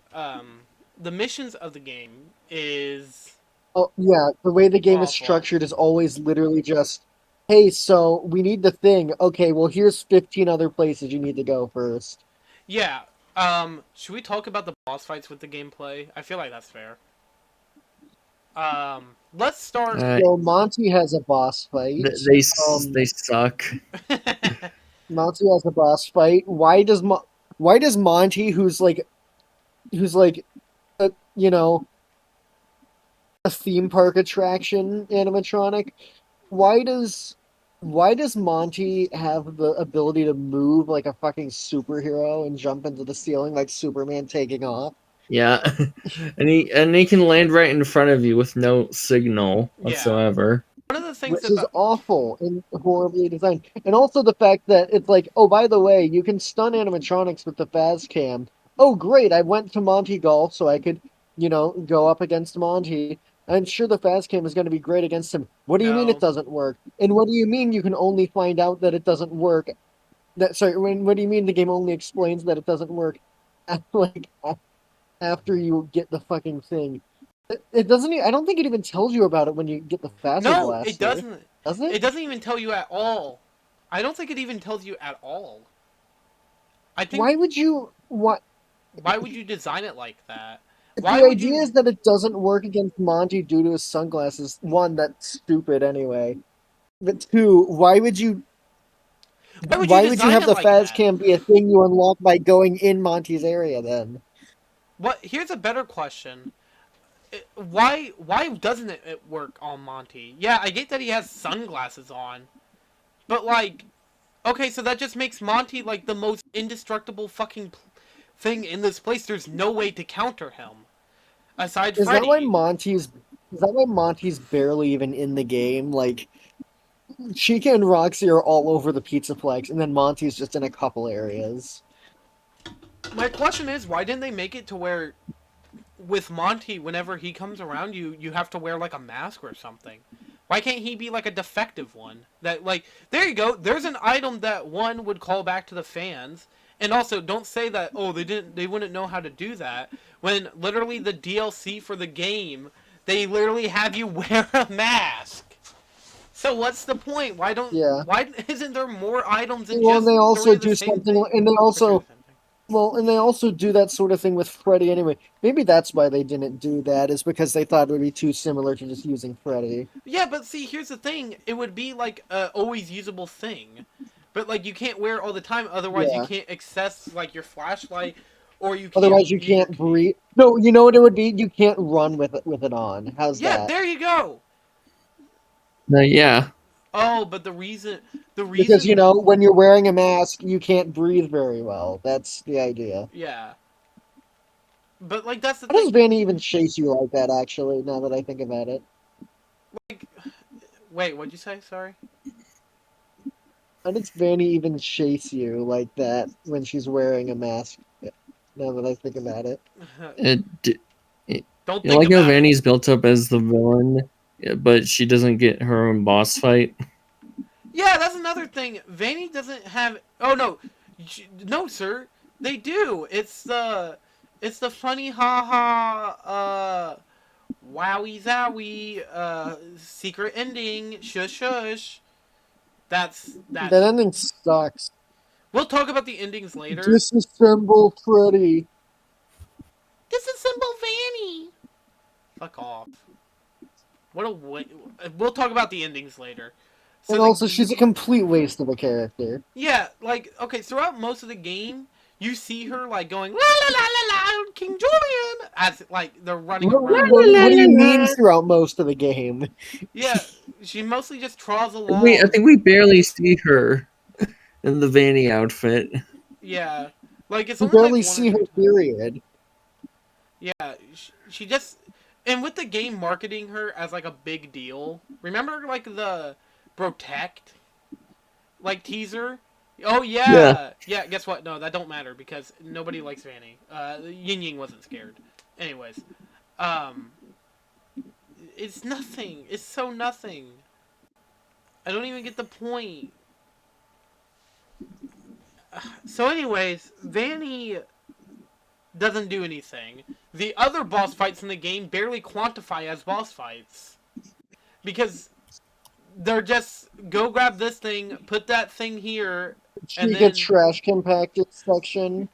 The missions of the game is Oh yeah, the way the game is awful. structured is always literally just, hey, so we need the thing. Okay, well here's 15 other places you need to go first. Yeah. Should we talk about the boss fights with the gameplay? I feel like that's fair. Let's start. Uh, So Monty has a boss fight. they suck. Monty has a boss fight. Why does Monty, who's like a, a theme park attraction animatronic, why does why does Monty have the ability to move like a fucking superhero and jump into the ceiling like Superman taking off? Yeah. And he can land right in front of you with no signal Yeah. whatsoever. One of the things Which is about. awful and horribly designed. And also the fact that it's like, oh, by the way, you can stun animatronics with the Faz Cam. Oh, great! I went to Monty Golf so I could, go up against Monty. I'm sure the Faz Cam is going to be great against him. What do you mean it No. doesn't work? And what do you mean you can only find out that it doesn't work? What do you mean the game only explains that it doesn't work? Like after you get the fucking thing? It doesn't. I don't think it even tells you about it when you get the Phaser No, it Blaster. doesn't. Does It it? doesn't even tell you at all. I don't think it even tells you at all. I think Why would you? What? why would you design it like that? Why The would idea you is that it doesn't work against Monty due to his sunglasses. One, that's stupid anyway. But two, why would you why would you design have it the like Phaz that? Cam be a thing you unlock by going in Monty's area then? What here's a better question. Why doesn't it work on Monty? Yeah, I get that he has sunglasses on. But like okay, so that just makes Monty like the most indestructible fucking thing in this place. There's no way to counter him aside Is that why Freddy. Monty's is that why Monty's barely even in the game? Like Chica and Roxy are all over the Pizzaplex, and then Monty's just in a couple areas. My question is, why didn't they make it to where with Monty, whenever he comes around you, you have to wear like a mask or something? Why can't he be like a defective one? That like there you go. There's an item that one would call back to the fans. And also, don't say that they wouldn't know how to do that when literally the DLC for the game they literally have you wear a mask. So what's the point? Yeah. Why isn't there more items than Well, and just they three also of the do same something, thing? and they Or three of also the same thing. well, and they also do that sort of thing with Freddy anyway. Maybe that's why they didn't do that, is because they thought it would be too similar to just using Freddy. Yeah, but see, here's the thing. It would be like a always usable thing. But like you can't wear it all the time, otherwise you Yeah. can't access like your flashlight or you can't Otherwise, you use your can't key. breathe. No, you know what it would be? You can't run with it on. How's Yeah, that? there you go. Yeah. Oh, but the Because, reason when you're wearing a mask, you can't breathe very well. That's the idea. yeah. But like that's the How does thing. Vanny even chase you like that, actually, now that I think about it? Like wait, what'd you say? Sorry. How does Vanny even chase you like that when she's wearing a mask? Now that I think about it. It, it Don't you think like how about it. Vanny's built up as the villain, but she doesn't get her own boss fight. Yeah, that's another thing. Vanny doesn't have. Oh no, no, sir. They do. It's the funny ha ha. Wowie zowie. Secret ending. Shush shush. That's. That ending sucks. We'll talk about the endings later. Disassemble Freddy. Disassemble Vanny. Fuck off. What a we'll talk about the endings later. So And also, she's a complete waste of a character. yeah, like okay, throughout most of the game, you see her like going la la la la la King Julian as like they're running What, around. what do you mean throughout most of the game? Yeah, she mostly just trawls I along. think we barely see her in the Vanny outfit. Yeah, like it's You only like barely one or see two her, times. period. Yeah, she just and with the game marketing her as like a big deal. Remember like the Protect like teaser. Oh Yeah. yeah, yeah. Guess what? No, that don't matter because nobody likes Vanny. Yin Ying wasn't scared. Anyways, um, it's nothing. It's so nothing. I don't even get the point. So, anyways, Vanny doesn't do anything. The other boss fights in the game barely quantify as boss fights because they're just go grab this thing, put that thing here, and She gets then trash compacted section.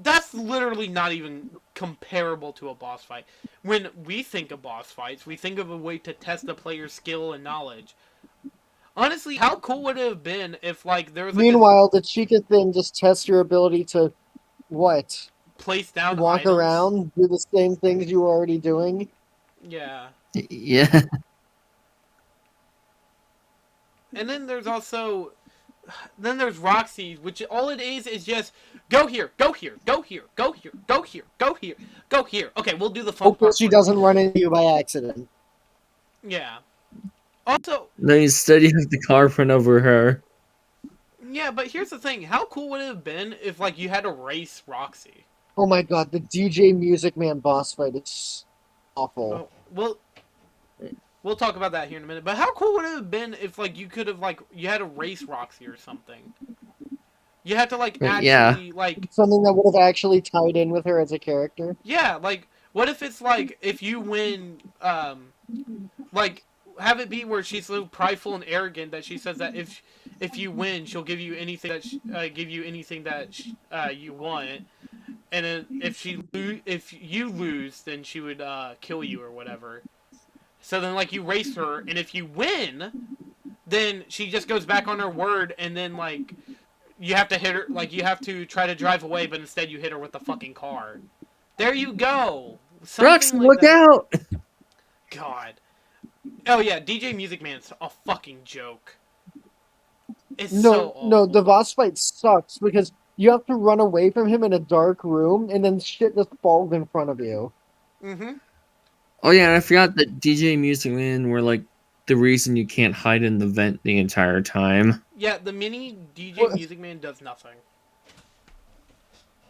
that's literally not even comparable to a boss fight. When we think of boss fights, we think of a way to test the player's skill and knowledge. Honestly, how cool would it have been if like there was like a Meanwhile, the Chica thing just tests your ability to what? place down Walk items? around, do the same things you were already doing. Yeah. Yeah. And then there's Roxy, which all it is just go here, go here, go here, go here, go here, go here, go here. Okay, we'll do the fun Hopefully, part she for you. doesn't run into you by accident. Yeah. Also, No, instead you have the car run over her. yeah, but here's the thing: how cool would it have been if like you had to race Roxy? Oh my god, the DJ Music Man boss fight is awful. Oh, well, we'll talk about that here in a minute. But how cool would it have been if like you could have like you had to race Roxy or something? You had to like Yeah. actually like Something that would have actually tied in with her as a character. yeah like What if it's like if you win, like have it be where she's so prideful and arrogant that she says that if you win, she'll give you anything that you want, and then if you lose, then she would kill you or whatever. So then like you race her, and if you win, then she just goes back on her word, and then like you have to hit her, like you have to try to drive away, but instead you hit her with the fucking car. There you go. Roxy, Something like look that. out! God. Oh yeah, DJ Music Man's a fucking joke. It's so No, awful. the boss fight sucks because you have to run away from him in a dark room, and then shit just falls in front of you. Mm-hmm. Oh yeah, and I forgot that DJ Music Man were like the reason you can't hide in the vent the entire time. Yeah, the mini DJ What, Music Man does nothing.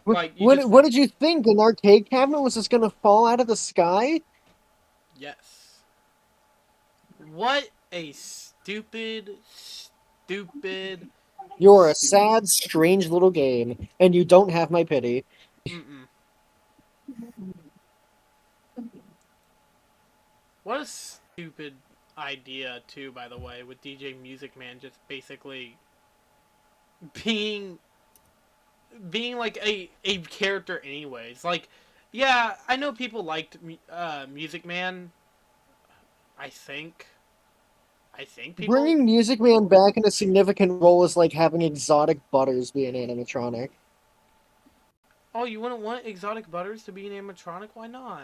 Like you what, just what did you think? An arcade cabinet was just gonna fall out of the sky? yes. What a stupid. You're a sad, strange little game, and you don't have my pity. Mm-mm. What a stupid idea too, by the way, with DJ Music Man just basically being like a character anyways. Like, yeah, I know people liked Music Man. I think. I think people. Bringing Music Man back in a significant role is like having Exotic Butters be an animatronic. Oh, you wouldn't want Exotic Butters to be an animatronic? Why not?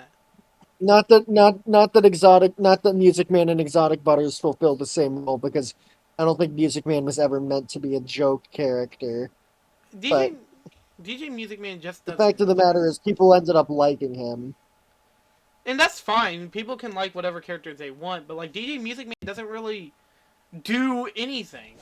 Not that Music Man and Exotic Butters fulfill the same role because I don't think Music Man was ever meant to be a joke character. But DJ Music Man just the doesn't. fact of the matter is, people ended up liking him. And that's fine. People can like whatever characters they want, but like DJ Music Man doesn't really do anything.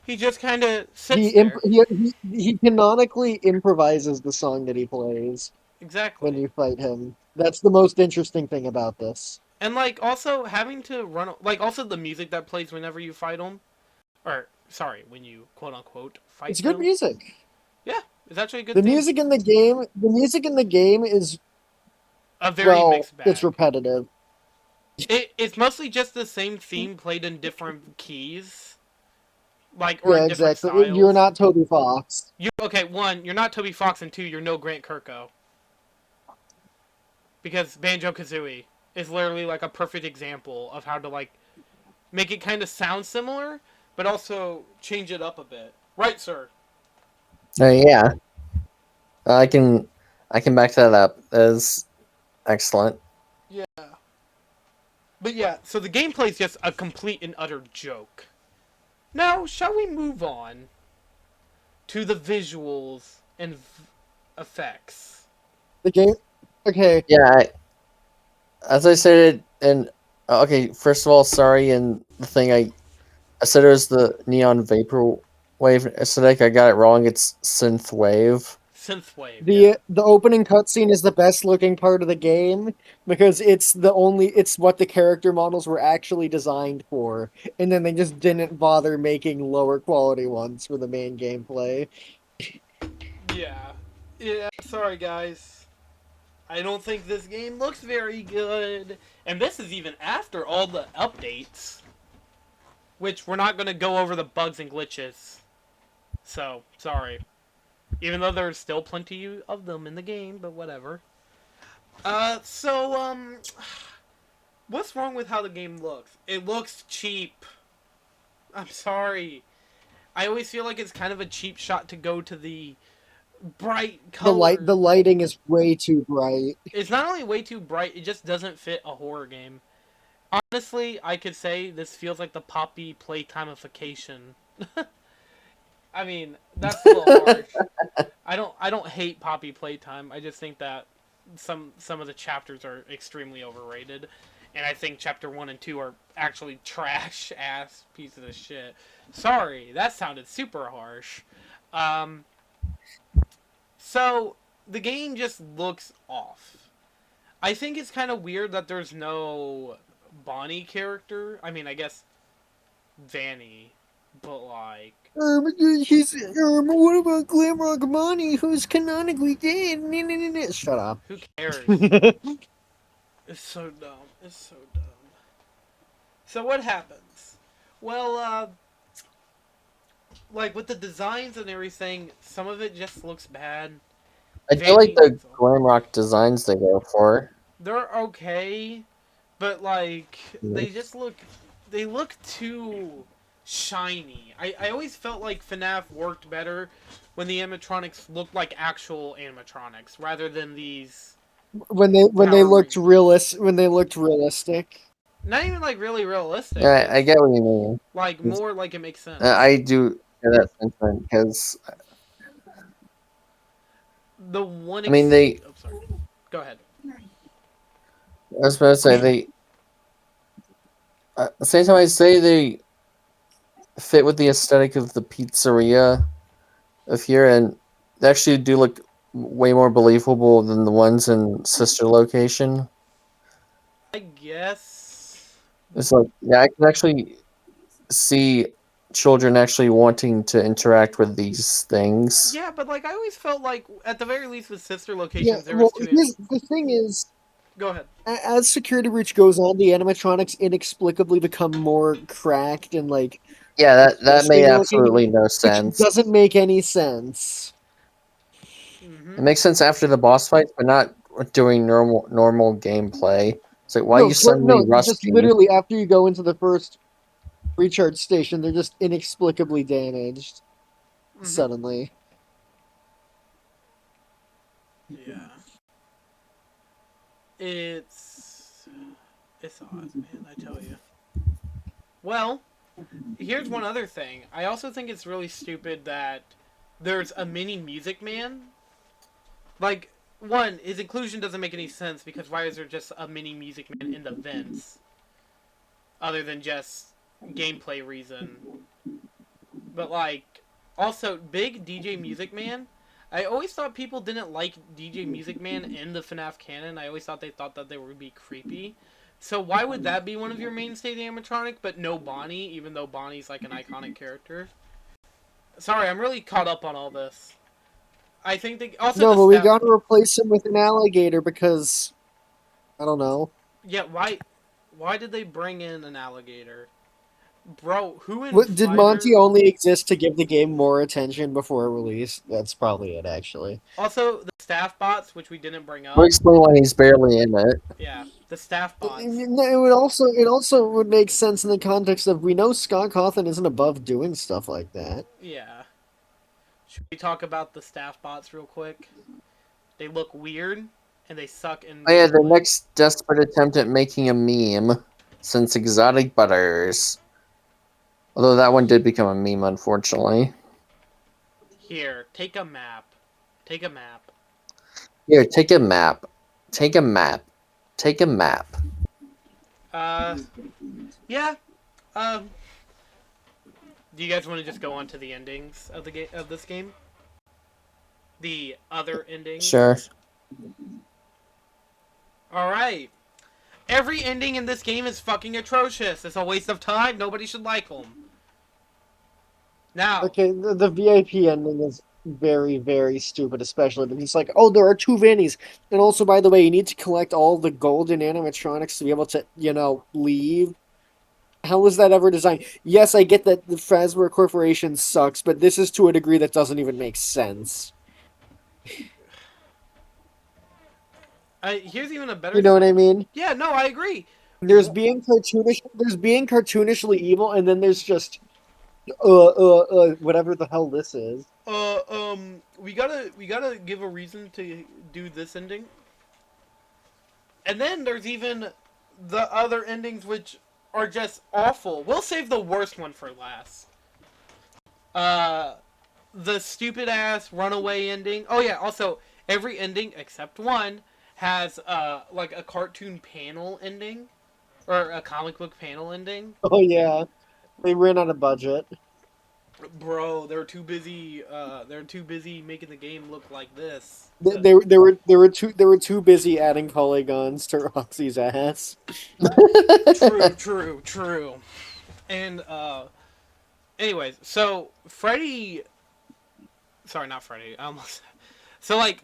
He just kind of sits He, imp- there. he canonically improvises the song that he plays when Exactly. you fight him. That's the most interesting thing about this. And like also having to run, like also the music that plays whenever you fight him, or sorry, when you quote unquote It's fight good them. music. Yeah, it's actually a good The theme. music in the game is, A very well, mixed it's bag. repetitive. It's mostly just the same theme played in different keys, like or Yeah, in different exactly. You're styles. not Toby Fox. You okay? One, you're not Toby Fox, and two, you're no Grant Kirkho. Because Banjo Kazooie is literally like a perfect example of how to like make it kind of sound similar, but also change it up a bit. Right, sir? Yeah, I can back that up. That is excellent. Yeah. But yeah, so the gameplay is just a complete and utter joke. Now, shall we move on to the visuals and effects? The game. Okay, Yeah, as I said, and okay, first of all, sorry, and the thing I said it was the neon vapor wave aesthetic. I got it wrong. It's synth wave. Synthwave, yeah. the opening cutscene is the best looking part of the game because it's what the character models were actually designed for, and then they just didn't bother making lower quality ones for the main gameplay. Yeah. Yeah, sorry guys. I don't think this game looks very good. And this is even after all the updates. Which we're not going to go over the bugs and glitches. So, sorry. Even though there's still plenty of them in the game, but whatever. What's wrong with how the game looks? It looks cheap. I'm sorry. I always feel like it's kind of a cheap shot to go to the bright The colors. lighting is way too bright. It's not only way too bright, it just doesn't fit a horror game. Honestly, I could say this feels like the Poppy playtimeification. I mean, that's a little harsh. I don't hate Poppy Playtime. I just think that some of the chapters are extremely overrated, and I think chapter 1 and 2 are actually trash ass pieces of shit. Sorry, that sounded super harsh. Um, so the game just looks off. I think it's kind of weird that there's no Bonnie character. I mean, I guess Vanny, but like, What about Glamrock Money, who's canonically dead? Shut up. who cares? It's so dumb. It's so dumb. So what happens? Well, like with the designs and everything, some of it just looks bad. I do like Vandy, the glam rock designs they go for. they're okay, but like Mhm. they look too shiny. I always felt like FNAF worked better when the animatronics looked like actual animatronics rather than these When they Power looked Rangers. realistic. Not even like really realistic, Yeah, I just get what you mean. like 'Cause, more like it makes sense. I do get that sentiment because The one I mean they. oh, sorry. Go ahead. I was about to say they. At the same time, I say they fit with the aesthetic of the pizzeria of here, and they actually do look way more believable than the ones in sister location. I guess. It's like, yeah, I can actually see children actually wanting to interact with these things. Yeah, but like I always felt like at the very least with sister Yeah, locations there was well, two. here's the thing is, Go ahead. as Security Breach goes on, the animatronics inexplicably become more cracked and like Yeah, that made disgusting looking, absolutely no which sense. doesn't make any sense. Mm-hmm. It makes sense after the boss fights, but not during normal gameplay. It's like, why No, you suddenly just rusty? literally after you go into the first recharge station, they're just inexplicably damaged Mm-hmm. suddenly. Yeah. It's odd, man, I tell you. Well, here's one other thing. I also think it's really stupid that there's a mini Music Man. Like, one, his inclusion doesn't make any sense because why is there just a mini Music Man in the vents? Other than just gameplay reason. But, like, also, big DJ Music Man. I always thought people didn't like DJ Music Man in the FNAF canon. I always thought they thought that they would be creepy. So why would that be one of your mainstay animatronic, but no Bonnie, even though Bonnie's like an iconic character? Sorry, I'm really caught up on all this. I think they also No, the but we staff. got to replace him with an alligator because I don't know. Yeah, why did they bring in an alligator, bro? Who in What, did Monty Fighter? only exist to give the game more attention before release? That's probably it, actually. Also the staff bots, which we didn't bring We'll up. explain why he's barely in it. Yeah, the staff bots. It also would make sense in the context of we know Scott Cawthon isn't above doing stuff like that. Yeah. Should we talk about the staff bots real quick? They look weird and they suck in Oh yeah, the gameplay. next desperate attempt at making a meme since Exotic Butters. Although that one did become a meme, unfortunately. Here, take a map. Take a map. Here, take a map. Take a map. Take a map. Uh, yeah. Um, do you guys want to just go on to the endings of the game of this game? The other endings. Sure. All right. Every ending in this game is fucking atrocious. It's a waste of time. Nobody should like them. Now, Okay, the VIP ending is very, very stupid, especially because it's like, oh, there are two Vannies. And also, by the way, you need to collect all the golden animatronics to be able to, leave. How was that ever designed? Yes, I get that the Fazbear Corporation sucks, but this is to a degree that doesn't even make sense. here's even a better. You know what I mean? Yeah, no, I agree. There's being cartoonishly evil, and then there's just whatever the hell this is. We gotta give a reason to do this ending. And then there's even the other endings which are just awful. We'll save the worst one for last. Uh, the stupid ass runaway ending. Oh yeah, also every ending except one has like a cartoon panel ending or a comic book panel ending. Oh yeah, they ran out of budget. Bro, they're too busy. They're too busy making the game look like this. They were too busy adding polygons to Roxy's ass. True, true, true. And anyways, so Freddy. Sorry, not Freddy. I almost. So like,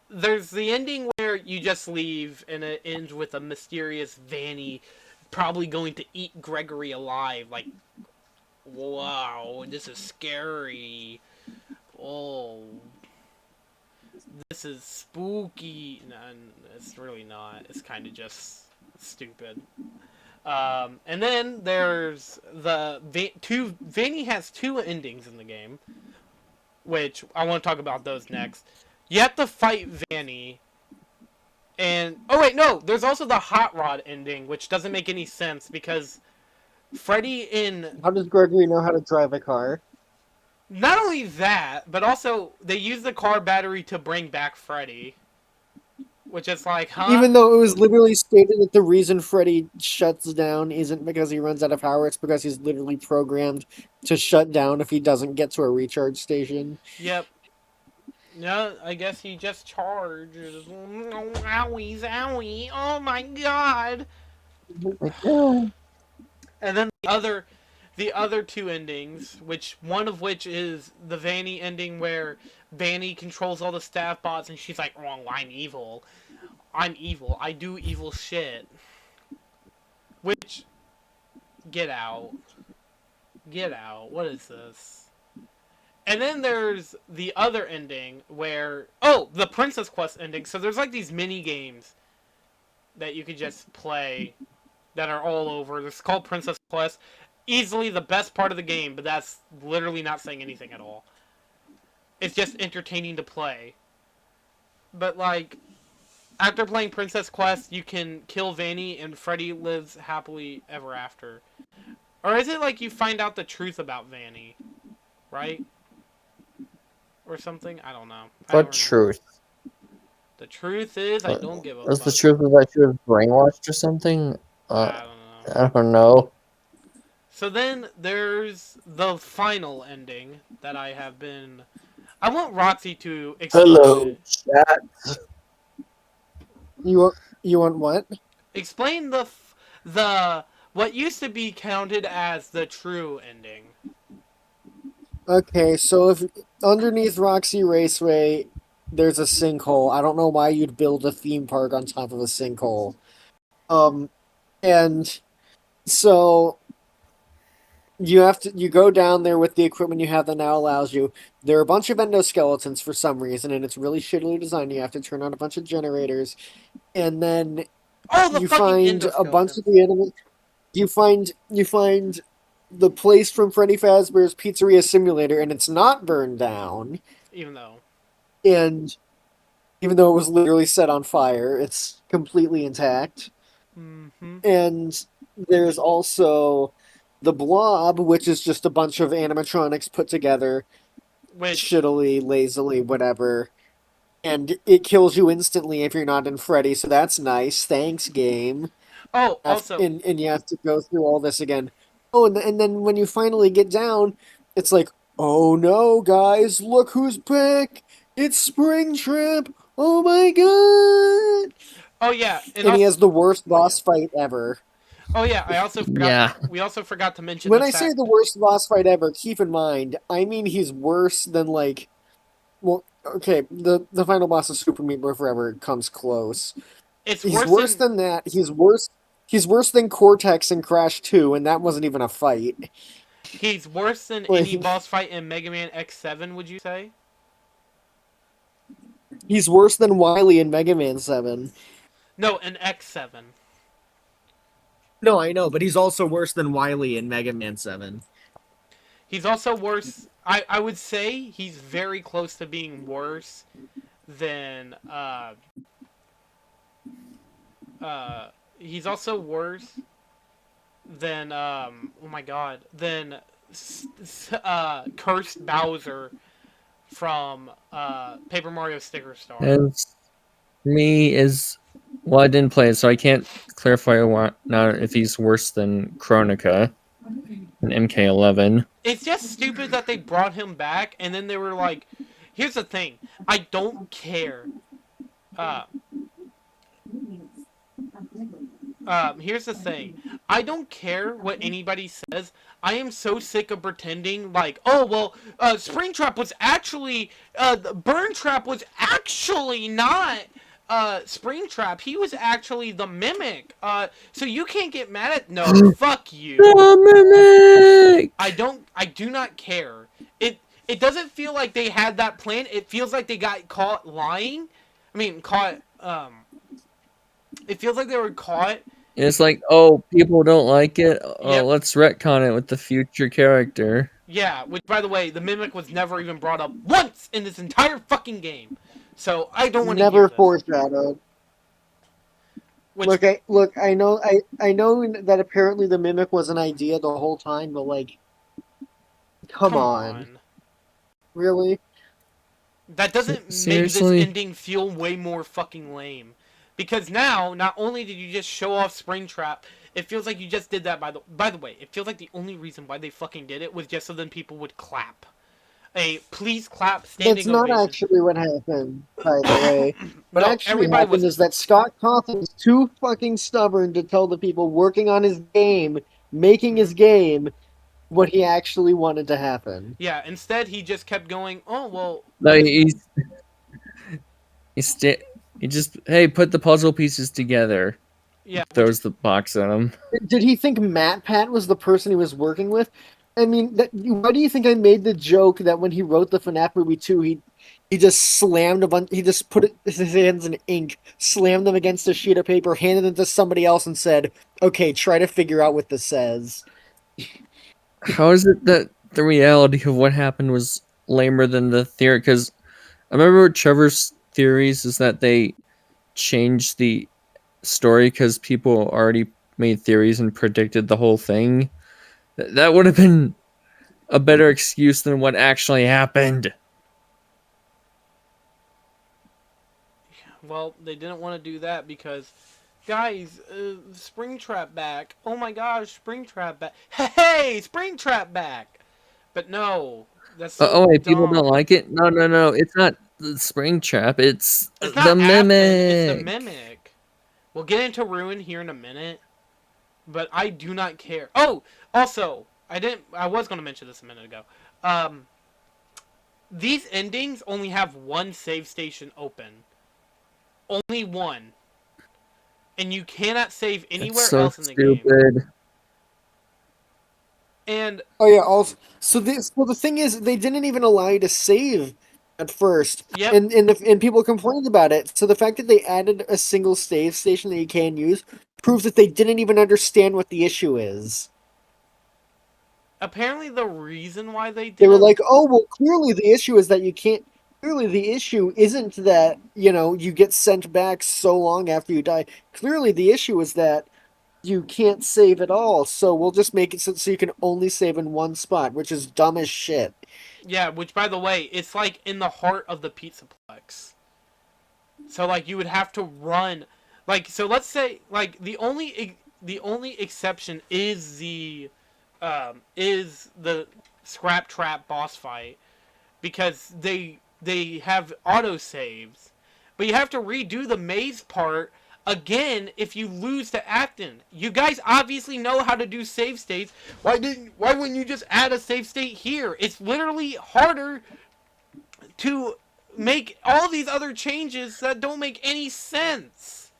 there's the ending where you just leave, and it ends with a mysterious Vanny probably going to eat Gregory alive. Like, wow, this is scary. Oh, this is spooky. No, it's really not. It's kind of just stupid. And then there's the Vanny has two endings in the game, which I want to talk about those next. You have to fight Vanny, and oh wait, no, there's also the Hot Rod ending, which doesn't make any sense because Freddy in How does Gregory know how to drive a car? not only that, but also they use the car battery to bring back Freddy, which is like, huh? Even though it was literally stated that the reason Freddy shuts down isn't because he runs out of power, it's because he's literally programmed to shut down if he doesn't get to a recharge station. Yep. No, I guess he just charges. Owies, owie! Oh my god! Like, no. And then the other two endings, which one of which is the Vanny ending where Vanny controls all the staff bots and she's like, "Oh, I'm evil. I'm evil. I do evil shit." Which, get out. Get out. What is this? And then there's the other ending where, oh, the Princess Quest ending. So there's like these mini games that you could just play that are all over. It's called Princess Quest. Easily the best part of the game, but that's literally not saying anything at all. It's just entertaining to play. But like, after playing Princess Quest, you can kill Vanny and Freddy lives happily ever after. Or is it like you find out the truth about Vanny, right? Or something? I don't know. I don't What remember. truth? The truth is, I don't give a Is the fuck. truth that she was brainwashed or something? I don't know. I don't know. So then there's the final ending that I have been. I want Roxy to explain Hello, it. chat. You want what? Explain the what used to be counted as the true ending. Okay, so if underneath Roxy Raceway there's a sinkhole, I don't know why you'd build a theme park on top of a sinkhole. And so you go down there with the equipment you have that now allows you. There are a bunch of endoskeletons for some reason, and it's really shittily designed. You have to turn on a bunch of generators, and then Oh, the you fucking find a bunch of endoskeletons. the enemy. You find the place from Freddy Fazbear's Pizzeria Simulator, and it's not burned down. Even though. And even though it was literally set on fire, it's completely intact. Mm-hmm. And there's also the Blob, which is just a bunch of animatronics put together, Which. shittily, lazily, whatever. And it kills you instantly if you're not in Freddy, so that's nice. Thanks, game. Oh, also. And you have to go through all this again. Oh, and then when you finally get down, it's like, oh no, guys, look who's back! It's Springtrap! Oh my god! Oh yeah, and And he also. has the worst Oh, boss yeah. fight ever. Oh yeah, I also forgot. Yeah. We also forgot to mention When the I say fact. the worst boss fight ever, keep in mind, I mean he's worse than like, well, okay, the final boss of Super Meat Boy Forever comes close. It's He's worse worse than. than that. He's worse than Cortex in Crash 2, and that wasn't even a fight. He's worse than any Like, boss fight in Mega Man X7. Would you say? he's worse than Wily in Mega Man 7. No, in X7. No, I know, but he's also worse than Wily in Mega Man 7. He's also worse. I would say he's very close to being worse than he's also worse than oh my god, than cursed Bowser from Paper Mario Sticker Star. And me is well, I didn't play it, so I can't clarify now if he's worse than Chronica and MK11. It's just stupid that they brought him back and then they were like, here's the thing, I don't care. Here's the thing. I don't care what anybody says. I am so sick of pretending like, oh well, Springtrap was actually, Burn Trap was actually not Springtrap. He was actually the Mimic. So you can't get mad at. No, fuck you. The Mimic! I do not care. It doesn't feel like they had that plan. It feels like they got caught lying. I mean, caught. It feels like they were caught. It's like, oh, people don't like it. Oh, Yep. let's retcon it with the future character. Yeah, which, by the way, the Mimic was never even brought up once in this entire fucking game. So, I don't want to hear Never this. foreshadowed. Which, I know that apparently the Mimic was an idea the whole time, but like, come on. Really? That doesn't make this Seriously? ending feel way more fucking lame. Because now, not only did you just show off Springtrap, it feels like you just did that by the way, it feels like the only reason why they fucking did it was just so then people would clap. A please clap standing That's not ovation. actually what happened, by the way. What No, actually everybody happened was is that Scott Cawthon was too fucking stubborn to tell the people working on his game, making his game, what he actually wanted to happen. Yeah, instead he just kept going, oh well. No, he just, hey, put the puzzle pieces together. Yeah, Throws the box at him. Did he think Matt Pat was the person he was working with? I mean, why do you think I made the joke that when he wrote the FNAF movie 2, he just slammed a bunch, he just put his hands in ink, slammed them against a sheet of paper, handed them to somebody else, and said, "Okay, try to figure out what this says." How is it that the reality of what happened was lamer than the theory? Because I remember Trevor's theories is that they changed the story because people already made theories and predicted the whole thing. That would have been a better excuse than what actually happened. well, they didn't want to do that because, guys, Springtrap back. Oh my gosh, Springtrap back. Hey, Springtrap back. But no, that's so Oh wait, people dumb. don't like it? No. It's not the Springtrap. It's It's the not Mimic. It's the Mimic. We'll get into Ruin here in a minute, but I do not care. Oh, also, I was going to mention this a minute ago. These endings only have one save station open. Only one. And you cannot save anywhere It's so else in the stupid. game. And Oh yeah, also, the thing is, they didn't even allow you to save at first, yep, and people complained about it. So the fact that they added a single save station that you can use proves that they didn't even understand what the issue is. apparently the reason why they They were didn't like, "Oh, well, clearly the issue is that you can't. Clearly the issue isn't that, you get sent back so long after you die. Clearly the issue is that you can't save at all. So we'll just make it so you can only save in one spot, which is dumb as shit." yeah, which by the way, it's like in the heart of the Pizzaplex. So like you would have to run, like so. Let's say like the only exception is the Scrap Trap boss fight because they have auto saves, but you have to redo the maze part again if you lose to Acton. You guys obviously know how to do save states. Why wouldn't you just add a save state here? It's literally harder to make all these other changes that don't make any sense.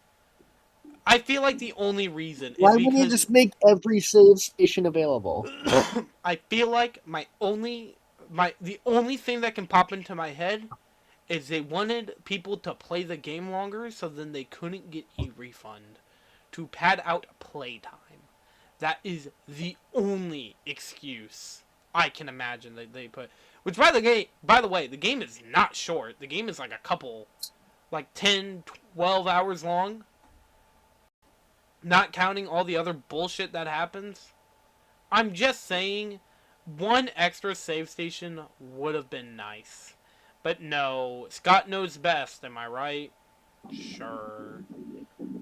I feel like the only reason Why is wouldn't you because just make every save station available? I feel like the only thing that can pop into my head is they wanted people to play the game longer so then they couldn't get a refund to pad out playtime. That is the only excuse I can imagine that they put. Which by the way, the game is not short. The game is like a couple, like 10, 12 hours long. Not counting all the other bullshit that happens. I'm just saying, one extra save station would have been nice. But no, Scott knows best, am I right? Sure.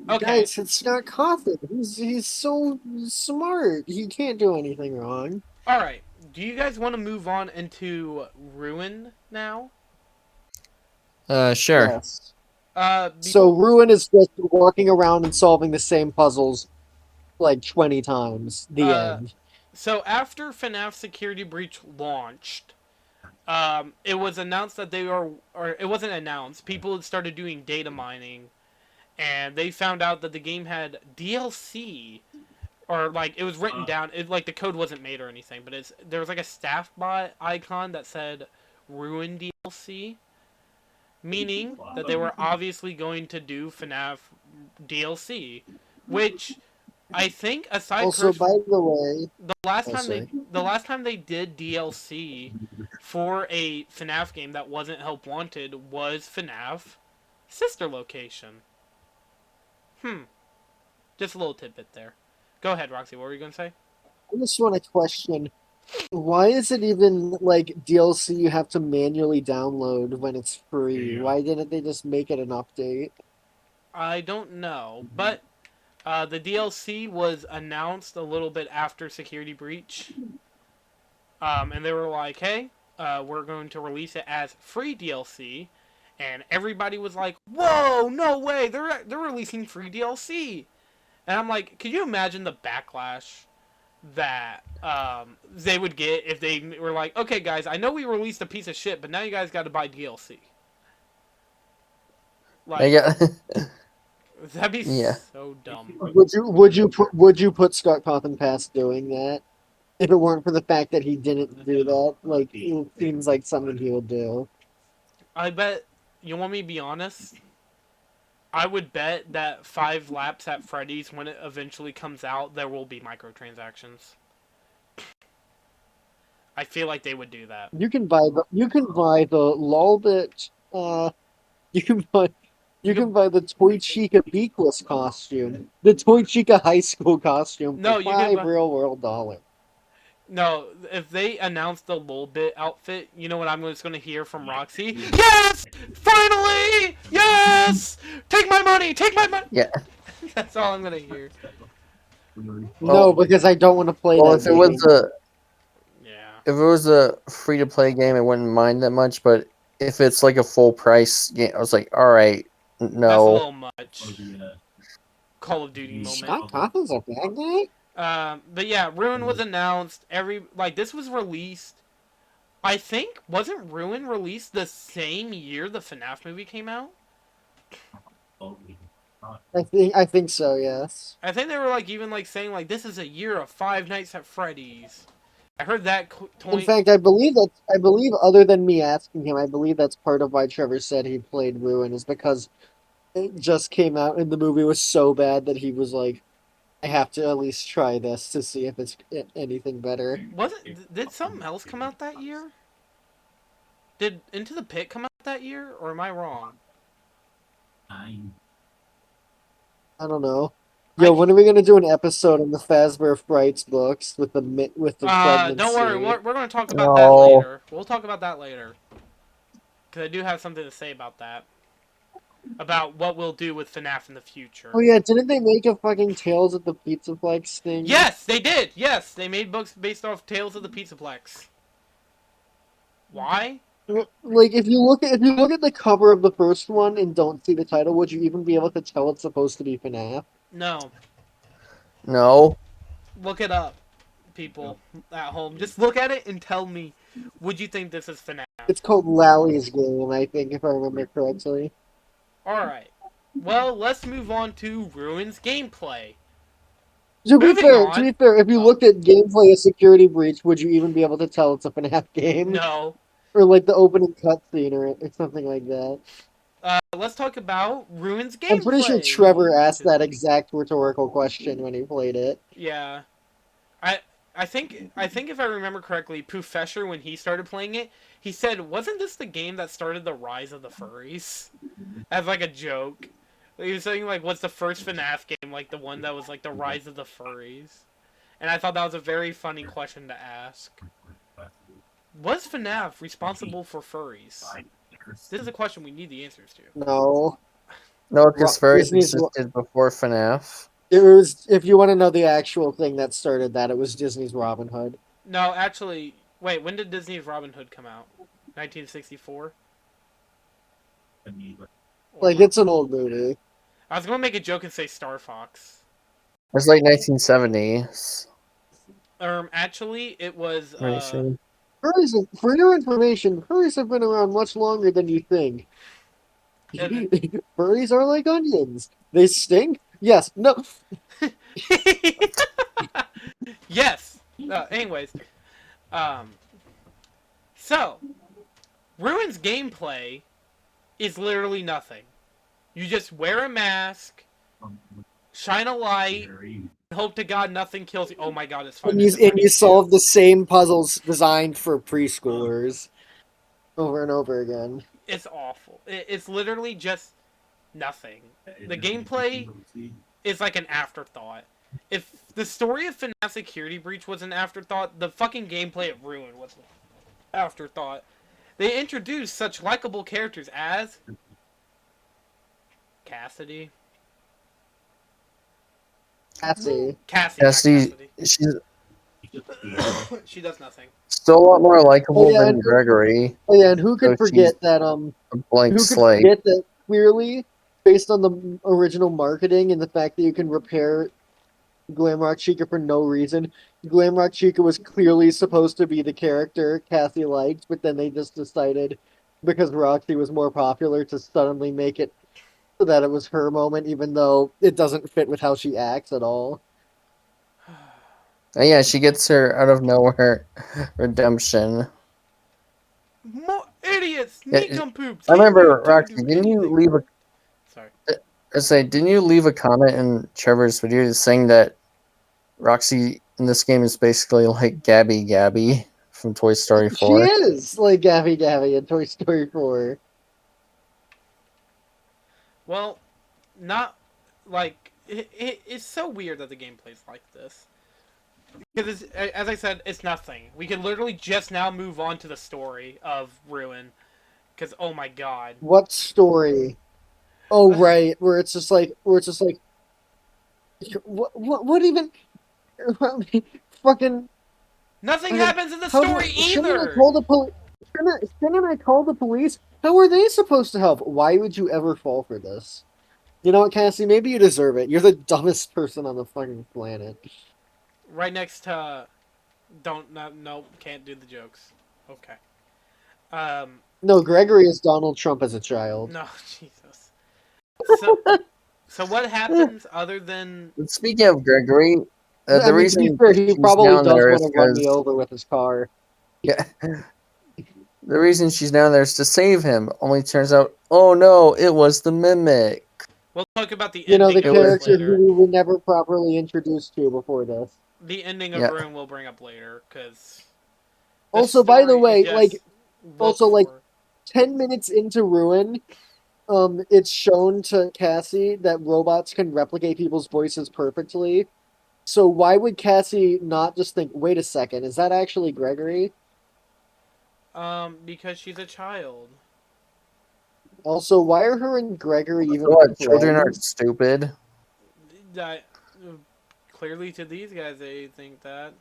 Okay. Guys, it's Scott Cawthon. He's so smart. He can't do anything wrong. Alright. Do you guys want to move on into Ruin now? Sure. Yes. Uh, So Ruin is just walking around and solving the same puzzles like 20 times. The end. So after FNAF Security Breach launched, it was announced that or it wasn't announced. People had started doing data mining, and they found out that the game had DLC, or like it was written down. It like the code wasn't made or anything, but there was like a staff bot icon that said Ruin DLC, meaning that they were obviously going to do FNAF DLC, which I think aside Also, Curse, by the way, the last oh, time sorry. they did DLC for a FNAF game that wasn't Help Wanted was FNAF Sister Location. Just a little tidbit there. Go ahead, Roxy. What were you gonna say? I just want to question why is it even like DLC you have to manually download when it's free? Why didn't they just make it an update? I don't know, but the DLC was announced a little bit after Security Breach, and they were like, "Hey, we're going to release it as free DLC," and everybody was like, "Whoa, no way! They're releasing free DLC!" And I'm like, could you imagine the backlash that they would get if they were like, "Okay, guys, I know we released a piece of shit, but now you guys got to buy DLC." Like, Yeah. that'd be Yeah. so dumb. Would you put Scott Cawthon past doing that if it weren't for the fact that he didn't do that? Like it seems like something he would do. I bet, you want me to be honest? I would bet that 5 laps at Freddy's, when it eventually comes out, there will be microtransactions. I feel like they would do that. You can buy the Lolbit you can buy You you could, can buy the Toy Chica Beakless costume, the Toy Chica high school costume for no, you could. $5 real dollars. No, if they announce the Lolbit outfit, you know what I'm just gonna hear from Roxy? Yes! Finally! Yes! Take my money! Take my money! Yeah. That's all I'm gonna hear. No, Well, because I don't want to play well, that game. Yeah. if it was a free to play game, I wouldn't mind that much. But if it's like a full price game, I was like, all right, That's a no. little much. Call of Duty moment. Scott Cawthon's a bad guy? But yeah, Ruin was announced. This was released. I think wasn't Ruin released the same year the FNAF movie came out? I think so, yes. I think they were like even like saying like this is a year of Five Nights at Freddy's. I heard that In fact, I believe other than me asking him, I believe that's part of why Trevor said he played Ruin is because it just came out and the movie was so bad that he was like, I have to at least try this to see if it's anything better. Was it? Did something else come out that year? Did Into the Pit come out that year, or am I wrong? I don't know. I Yo, c- when are we gonna do an episode on the Fazbear Frights books with the don't worry. pregnancy? We're going to talk about that No. later. We'll talk about that later. Because I do have something to say about that. About what we'll do with FNAF in the future. Oh yeah, didn't they make a fucking Tales of the Pizzaplex thing? Yes, they did. Yes, they made books based off Tales of the Pizzaplex. Why? Like if you look at the cover of the first one and don't see the title, would you even be able to tell it's supposed to be FNAF? No. No. Look it up, people at home. Just look at it and tell me, would you think this is FNAF? It's called Lally's Game, I think, if I remember correctly. Alright. Well, let's move on to Ruin's gameplay. To be Moving fair, on. if you looked at gameplay of Security Breach, would you even be able to tell it's a FNAF game? No. Or like the opening cutscene or something like that. Let's talk about Ruin's gameplay. I'm pretty sure Trevor asked that exact rhetorical question when he played it. Yeah. I think if I remember correctly, Professor, when he started playing it, he said, "Wasn't this the game that started the rise of the furries?" As like a joke. He was saying like, "What's the first FNAF game like the one that was like the rise of the furries?" And I thought that was a very funny question to ask. Was FNAF responsible for furries? This is a question we need the answers to. No. No, because furries Disney's existed before FNAF. It was, if you want to know the actual thing that started that, it was Disney's Robin Hood. No, actually, wait, when did Disney's Robin Hood come out? 1964? Like, it's an old movie. I was going to make a joke and say Star Fox. It's like 1970s. Actually, it was Pretty sure. For your information, furries have been around much longer than you think. and- Furries are like onions. They stink? Yes. No. yes. Anyways, um, so Ruin's gameplay is literally nothing. You just wear a mask, shine a light, and hope to God nothing kills you. Oh my God, it's fun. And you solve the same puzzles designed for preschoolers over and over again. It's awful. It's literally just nothing. The gameplay is like an afterthought. If the story of FNAF Security Breach was an afterthought, the fucking gameplay of Ruin was an afterthought. They introduced such likable characters as Cassidy. Cassie. Cassie, not Cassie, Cassidy. she's She does nothing. still a lot more likable Oh yeah, than Gregory. Oh yeah, and who So could she's forget that a blank slate. clearly based on the original marketing and the fact that you can repair Glamrock Chica for no reason. Glamrock Chica was clearly supposed to be the character Cassie liked, but then they just decided because Roxy was more popular to suddenly make it so that it was her moment, even though it doesn't fit with how she acts at all. And yeah, she gets her out of nowhere redemption. More idiots! Yeah, Nincompoops! I Can't remember, do Roxy, didn't you anything. leave a Sorry. didn't you leave a comment in Trevor's video saying that Roxy in this game is basically like Gabby from Toy Story She 4? is like Gaffy in Toy Story 4. Well, not like it's so weird that the gameplay's like this. Because as I said, it's nothing. We can literally just now move on to the story of Ruin. Because oh my God, What story? Oh right, where it's just like what even fucking nothing fucking happens in the how story do shouldn't I either. call the police? Shouldn't I call the police? How are they supposed to help? Why would you ever fall for this? You know what, Cassie? Maybe you deserve it. You're the dumbest person on the fucking planet. Right next to, don't no can't do the jokes. Okay. No, Gregory is Donald Trump as a child. No Jesus. So so what happens other than But speaking of Gregory, I the mean, to be reason fair, he she's probably down does there want is to run me because over with his car. yeah, the reason she's down there is to save him. Only turns out, oh no, it was the mimic. we'll talk about the You know, the ending It of this was character later. who we were never properly introduced to before this. The ending of yeah. Ruin we'll bring up later because the Also, by the story is way, just look also like for. 10 minutes into Ruin, it's shown to Cassie that robots can replicate people's voices perfectly. So why would Cassie not just think, wait a second, is that actually Gregory? Because she's a child. Also, why are her and Gregory So even what? Children aren't friends? stupid. That clearly to these guys they think that.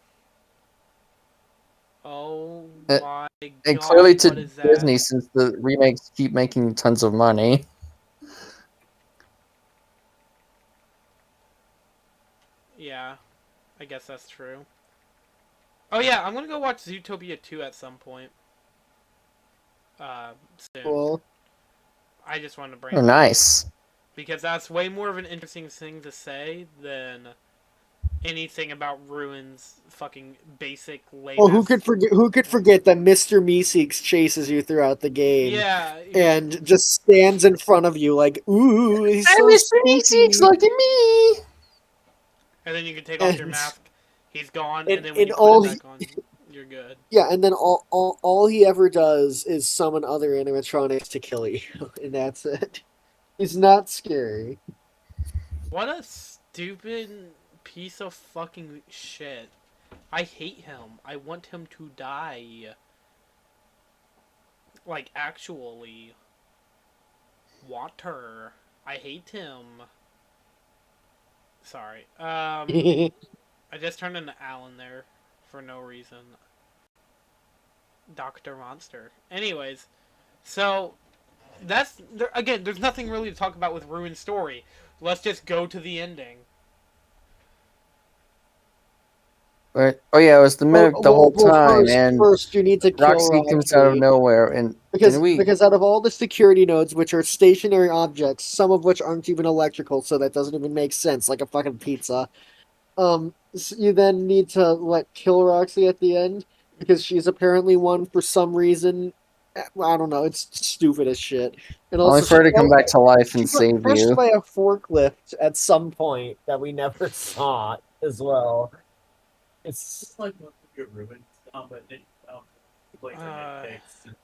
Oh Uh, my And clearly God! to What is that? Disney, since the remakes keep making tons of money. Yeah, I guess that's true. Oh yeah, I'm gonna go watch Zootopia 2 at some point. Soon. Well, I just wanted to bring Oh, that up nice. because that's way more of an interesting thing to say than anything about Ruin's fucking basic lame well, ass. who could forget that Mr. Meeseeks chases you throughout the game Yeah, and just stands in front of you like, ooh, he's I'm so Mr. Meeseeks, spooky. look at me! and then you can take off your And mask. He's gone, and and, then when and you put it all back on, you're good. yeah, and then all he ever does is summon other animatronics to kill you, and that's it. He's not scary. What a stupid piece of fucking shit. I hate him. I want him to die. Like, actually. Water. I hate him. Sorry. I just turned into Alan there for no reason. Dr. Monster. Anyways, so that's again, there's nothing really to talk about with Ruin's story. Let's just go to the ending. Oh yeah, it was the mimic the whole time, and first you need to kill Roxy comes out of Roxy. nowhere, and Because out of all the security nodes, which are stationary objects, some of which aren't even electrical, so that doesn't even make sense, like a fucking pizza. You then need to kill Roxy at the end because she's apparently one for some reason. I don't know. It's stupid as shit. And only also, for her to come back to life she and got save crushed you. by a forklift at some point that we never saw as well. It's like most of your ruins, but It's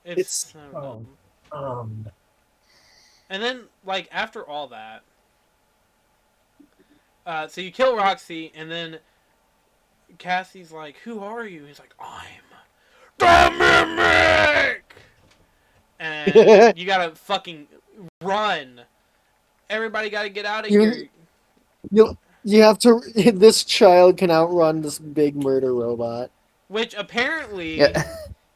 it's so dumb. um And then, like, after all that, so you kill Roxy, and then Cassie's like, "Who are you?" He's like, "I'm the Mimic!" And you gotta fucking run. Everybody gotta get out of here. you you have to. This child can outrun this big murder robot. Which apparently, Yeah,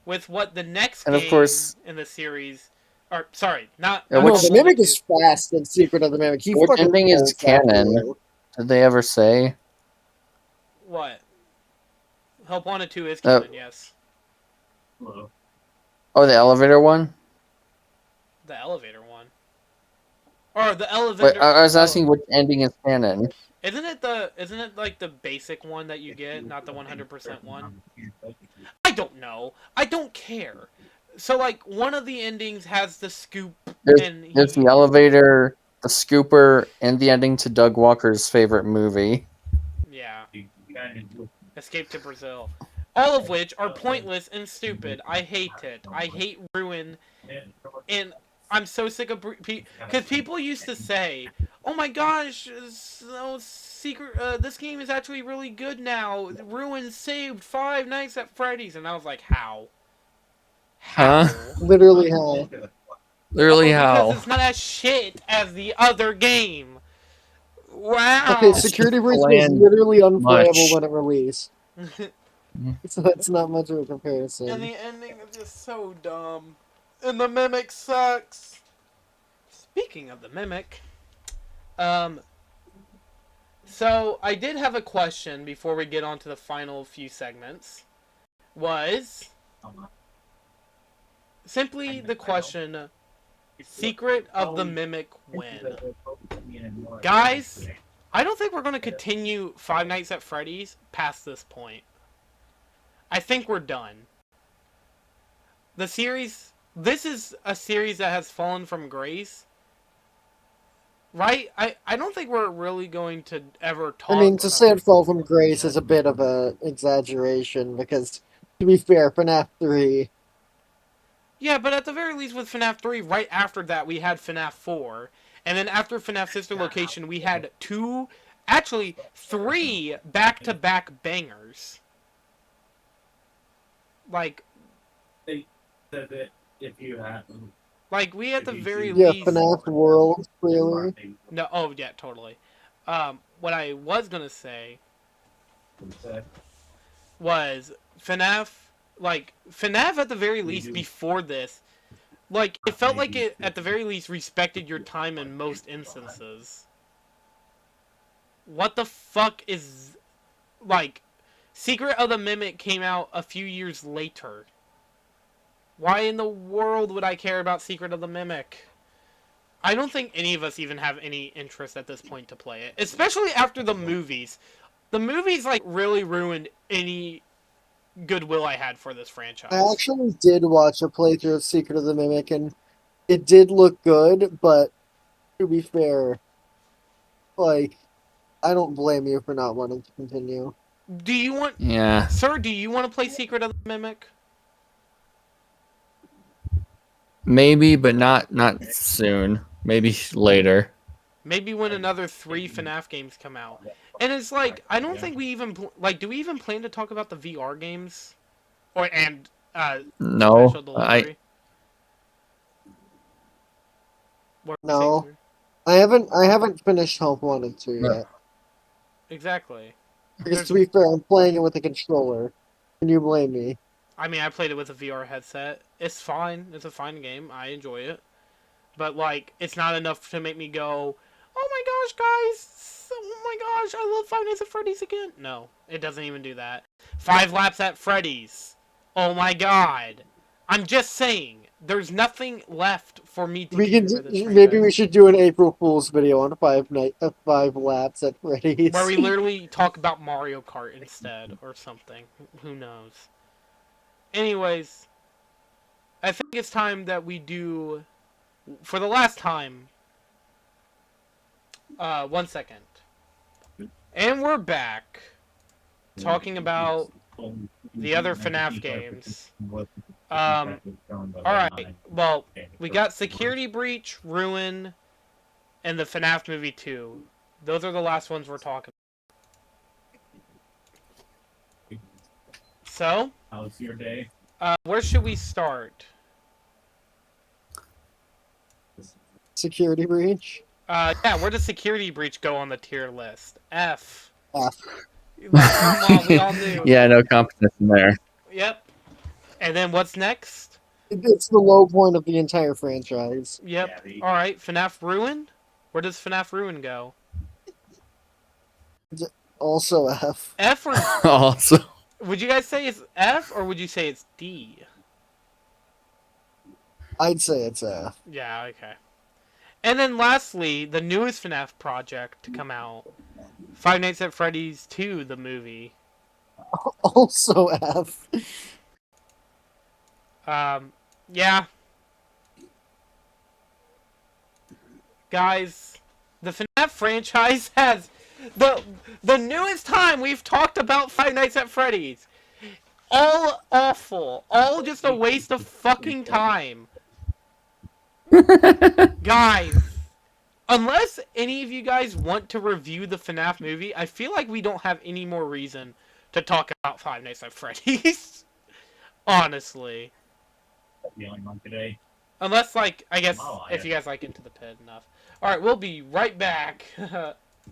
with what the next and of game course, in the series, or sorry, not Yeah, No, which the Help Wanted Mimic 2. is fast in Secret of the Mimic. He which fucking ending is pulls that canon? through. Did they ever say? What? Help Wanted 2 is Uh, canon, yes. Oh, the elevator one. The elevator one. Or the Wait, elevator. I was asking which ending is canon. Isn't it like the basic one that you get, not the 100% one? I don't know. I don't care. So like one of the endings has the scoop and There's the elevator, the scooper, and the ending to Doug Walker's favorite movie. yeah, Escape to Brazil. All of which are pointless and stupid. I hate it. I hate Ruin, and I'm so sick of because people used to say, "Oh my gosh, secret! This game is actually really good now. Ruin saved Five Nights at Freddy's," and I was like, "How? How?" Huh? Literally how. Literally Because how? it's not as shit as the other game. Okay, Wow. Security Breach was bland literally unplayable much. when it released. So that's not much of a comparison. And the ending is just so dumb. And the Mimic sucks. Speaking of the Mimic, so I did have a question before we get on to the final few segments. Was simply the question, Secret of the Mimic win? Guys, I don't think we're going to continue Five Nights at Freddy's past this point. I think we're done. The series, this is a series that has fallen from grace. Right? I don't think we're really going to ever talk. I mean, to say it fell from grace is a bit of an exaggeration because, to be fair, FNAF 3. Yeah, but at the very least with FNAF 3, right after that we had FNAF 4. And then after FNAF Sister Location, we had three back-to-back bangers. Like, if you have like we at the very Yeah, least... FNAF World, clearly. No, oh yeah, totally. What I was gonna say was FNAF, FNAF at the very least before this, it felt like it at the very least respected your time in most instances. What the fuck is, Secret of the Mimic came out a few years later. Why in the world would I care about Secret of the Mimic? I don't think any of us even have any interest at this point to play it. Especially after the movies. The movies, really ruined any goodwill I had for this franchise. I actually did watch a playthrough of Secret of the Mimic, and it did look good, but to be fair, I don't blame you for not wanting to continue. Do you want... Yeah. Sir, do you want to play Secret of the Mimic? Maybe, but not soon. Maybe later. Maybe when another 3 FNAF games come out. And it's I don't think we even... do we even plan to talk about the VR games? No, special delivery? No. I haven't finished Help Wanted 2 No. yet. Exactly. Because to be fair, I'm playing it with a controller. Can you blame me? I mean, I played it with a VR headset. It's fine. It's a fine game. I enjoy it. But, it's not enough to make me go, oh my gosh, guys! Oh my gosh, I love Five Nights at Freddy's again. No, it doesn't even do that. 5 Laps at Freddy's. Oh my god. I'm just saying, there's nothing left for me to We do can for this maybe we franchise. should do an April Fool's video on 5 laps at Freddy's. Where we literally talk about Mario Kart instead, or something. Who knows? Anyways, I think it's time that we do, for the last time, 1 second. And we're back, talking about the other FNAF games. Alright, well, we got Security Breach, Ruin, and the FNAF Movie 2. Those are the last ones we're talking about. So, How's your day? where should we start? Security breach. Yeah, where does Security Breach go on the tier list? F. F. Come on, we all knew. Yeah, no competition there. Yep. And then what's next? It's the low point of the entire franchise. Yep. Alright, FNAF Ruin? Where does FNAF Ruin go? Also F. F or... Also, Would you guys say it's F, or would you say it's D? I'd say it's F. Yeah, okay. And then lastly, the newest FNAF project to come out. Five Nights at Freddy's 2, the movie. Also F. Yeah. Guys, the FNAF franchise has the newest time we've talked about Five Nights at Freddy's. All awful. All just a waste of fucking time. Guys, unless any of you guys want to review the FNAF movie, I feel like we don't have any more reason to talk about Five Nights at Freddy's. Honestly. Feeling like today. Unless, like, I guess, Wow, if you guys like Into the Pit enough. Alright, we'll be right back.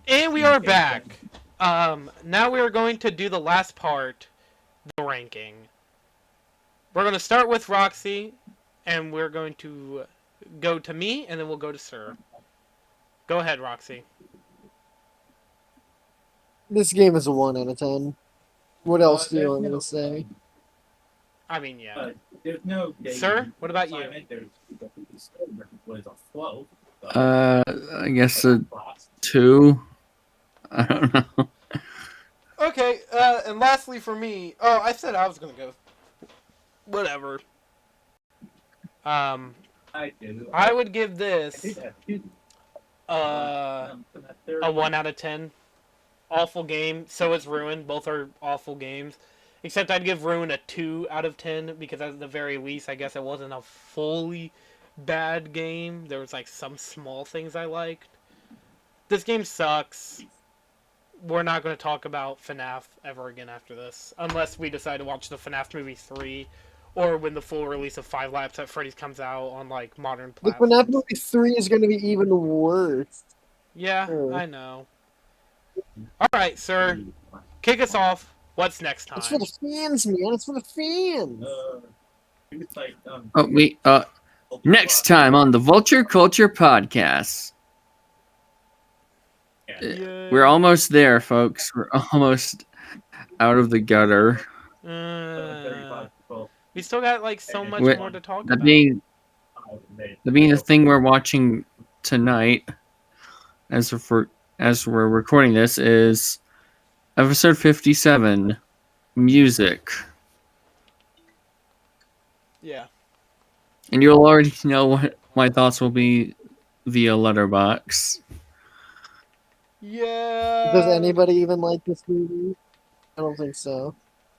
And we are back. Now we are going to do the last part, the ranking. We're going to start with Roxy, and we're going to go to me, and then we'll go to Sir. Go ahead, Roxy. This game is a 1 out of 10. What else do you want me to say? I mean, yeah. There's no Sir, what about you? Was a flow. I guess a 2. I don't know. Okay, and lastly for me... Oh, I said I was going to go. Whatever. I do. I would give this a a 1 out of 10. Awful game. So is Ruin. Both are awful games. Except I'd give Ruin a 2 out of 10 because at the very least, I guess it wasn't a fully bad game. There was like some small things I liked. This game sucks. We're not going to talk about FNAF ever again after this. Unless we decide to watch the FNAF movie 3. Or when the full release of 5 Laps at Freddy's comes out on like modern The platforms. FNAF movie 3 is going to be even worse. Yeah, Sure. I know. Alright, Sir. Kick us off. What's next time? It's for the fans, man. It's for the fans. It's like, Next time on the Vulture Culture Podcast. Yeah. We're almost there, folks. We're almost out of the gutter. We still got like so much Wait, more to talk That about. being the thing we're watching tonight, as we're recording this, is episode 57, music. Yeah. And you'll already know what my thoughts will be via letterbox. Yeah. Does anybody even like this movie? I don't think so.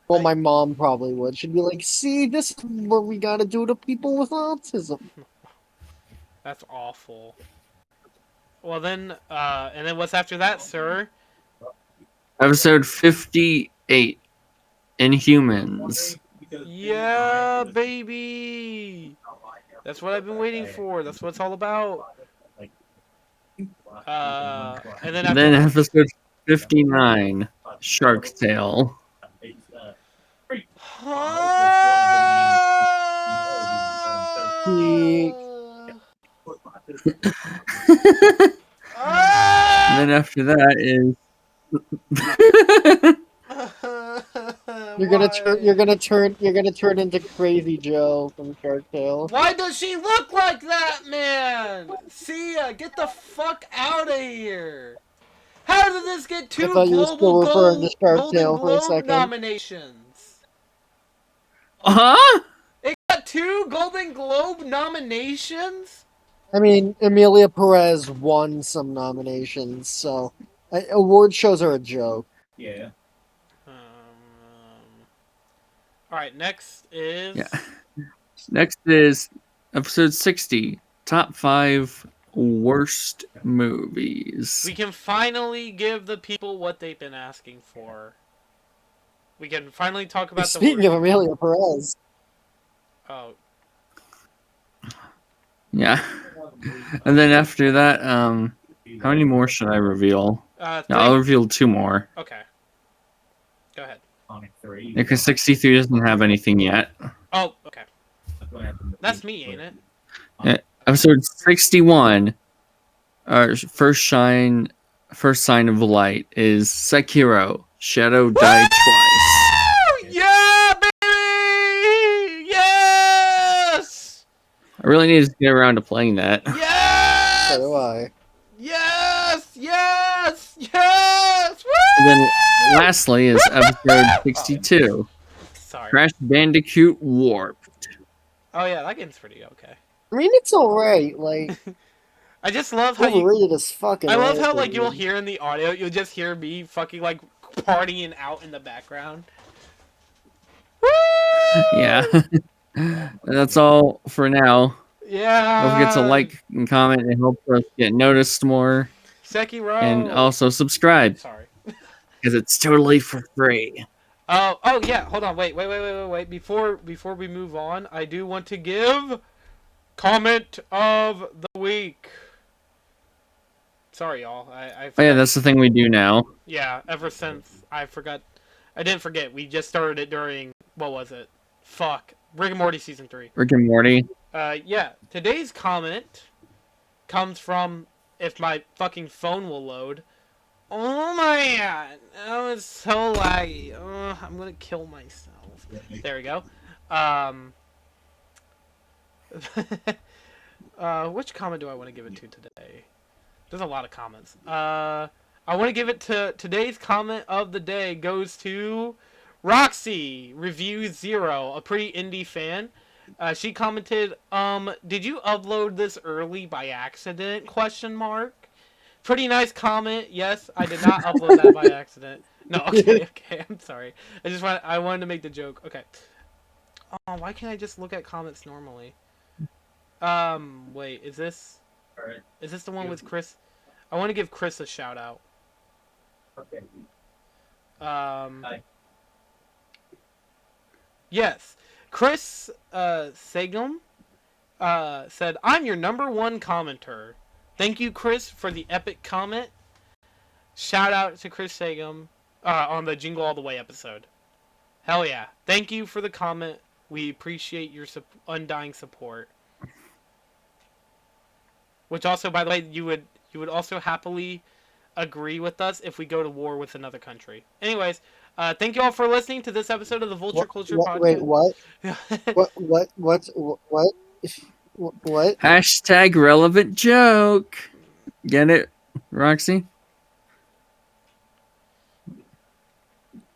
Well, my mom probably would. She'd be like, see, this is what we gotta do to people with autism. That's awful. Well then, and then what's after that, Sir? Episode 58, Inhumans. Yeah, baby. That's what I've been waiting for. That's what it's all about. And then after Then episode 59, Shark Tale. And then after that is You're gonna turn into Crazy Joe from Shark Tale. Why does she look like that, man? See ya, get the fuck out of here. How did this get I 2 thought you were still referring to Shark Golden Tale for a Globe second. nominations? huh? It got 2 Golden Globe nominations? I mean, Emilia Perez won some nominations, so award shows are a joke. Yeah. Alright, next is... Yeah. Next is episode 60, top 5 worst movies. We can finally give the people what they've been asking for. We can finally talk about Speaking the of Emilia Perez, Oh, Yeah. And then after that, how many more should I reveal? Yeah, I'll reveal 2 more. Okay. Go ahead. Because 63 doesn't have anything yet. Oh, okay. That's me, ain't it? Yeah. Episode 61, first sign of light is Sekiro, Shadow Die Twice. Yeah, baby! Yes! I really need to get around to playing that. Yes! so do I. Yes! Yes! Yes! Woo! And then lastly is episode 62, Sorry. Crash Bandicoot Warped. Oh yeah, that game's pretty okay. I mean, it's alright. Like, I just love how you... overrated as fucking. I love how, like, you'll hear in the audio, you'll just hear me fucking, like, partying out in the background. Woo! Yeah. That's all for now. Yeah. Don't forget to like and comment. It helps us get noticed more. Sekiro. And also subscribe, Sorry. because it's totally for free. Oh yeah. Hold on. Wait. Before we move on, I do want to give comment of the week. Sorry, y'all. I Oh yeah, that's the thing we do now. Yeah. Ever since I didn't forget. We just started it during what was it? Fuck. Rick and Morty season 3. Rick and Morty. Yeah. Today's comment comes from, if my fucking phone will load. Oh my god, that was so laggy. I'm gonna kill myself. There we go. Which comment do I want to give it to today? There's a lot of comments. I want to give it to today's comment of the day goes to RoxyReviews 0, a pretty indie fan. She commented, did you upload this early by accident? Question mark. Pretty nice comment. Yes, I did not upload that by accident. No, okay, I'm sorry. I wanted to make the joke. Okay. Oh, why can't I just look at comments normally? Wait, is this the one with Chris? I want to give Chris a shout out. Okay. Yes. Chris Sagum said, "I'm your #1 commenter. Thank you, Chris, for the epic comment. Shout out to Chris Sagum on the Jingle All the Way episode. Hell yeah. Thank you for the comment. We appreciate your undying support." Which also, by the way, you would also happily agree with us if we go to war with another country. Anyways, thank you all for listening to this episode of the Vulture Culture Podcast. Wait, what? What? Hashtag relevant joke. Get it, Roxy?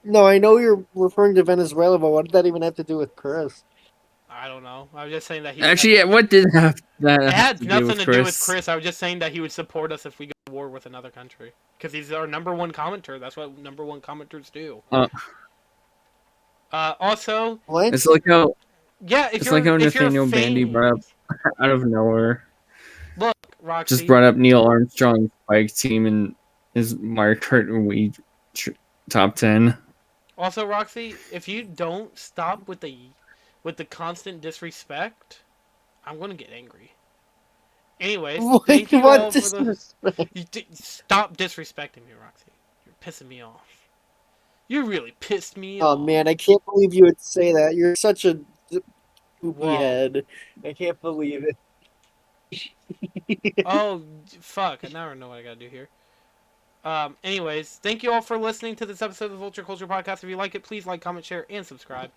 No, I know you're referring to Venezuela, but what did that even have to do with Chris? I don't know. I was just saying that he... Actually, yeah, what did that It had to nothing to Chris? do with Chris. I was just saying that he would support us if we go to war with another country. Because he's our #1 commenter. That's what #1 commenters do. Also... What? It's like how... Yeah, It's like how Nathaniel Bandy brought up out of nowhere. Look, Roxy. Just brought up Neil Armstrong's bike team and his Mario Kart Wii top 10. Also, Roxy, if you don't stop with the constant disrespect, I'm gonna get angry. Anyways, thank you all for the... Stop disrespecting me, Roxy. You're pissing me off. You really pissed me off. Oh man, I can't believe you would say that. You're such a poopy head. I can't believe it. Oh, fuck. Now I know what I gotta do here. Anyways, thank you all for listening to this episode of the Vulture Culture Podcast. If you like it, please like, comment, share, and subscribe.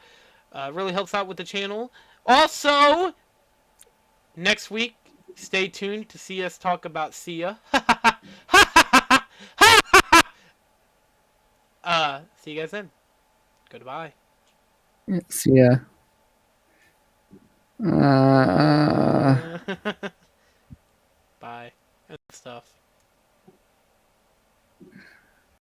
It really helps out with the channel. Also, next week, stay tuned to see us talk about Sia. See you guys then. Goodbye. See ya. Uh... Bye. And stuff.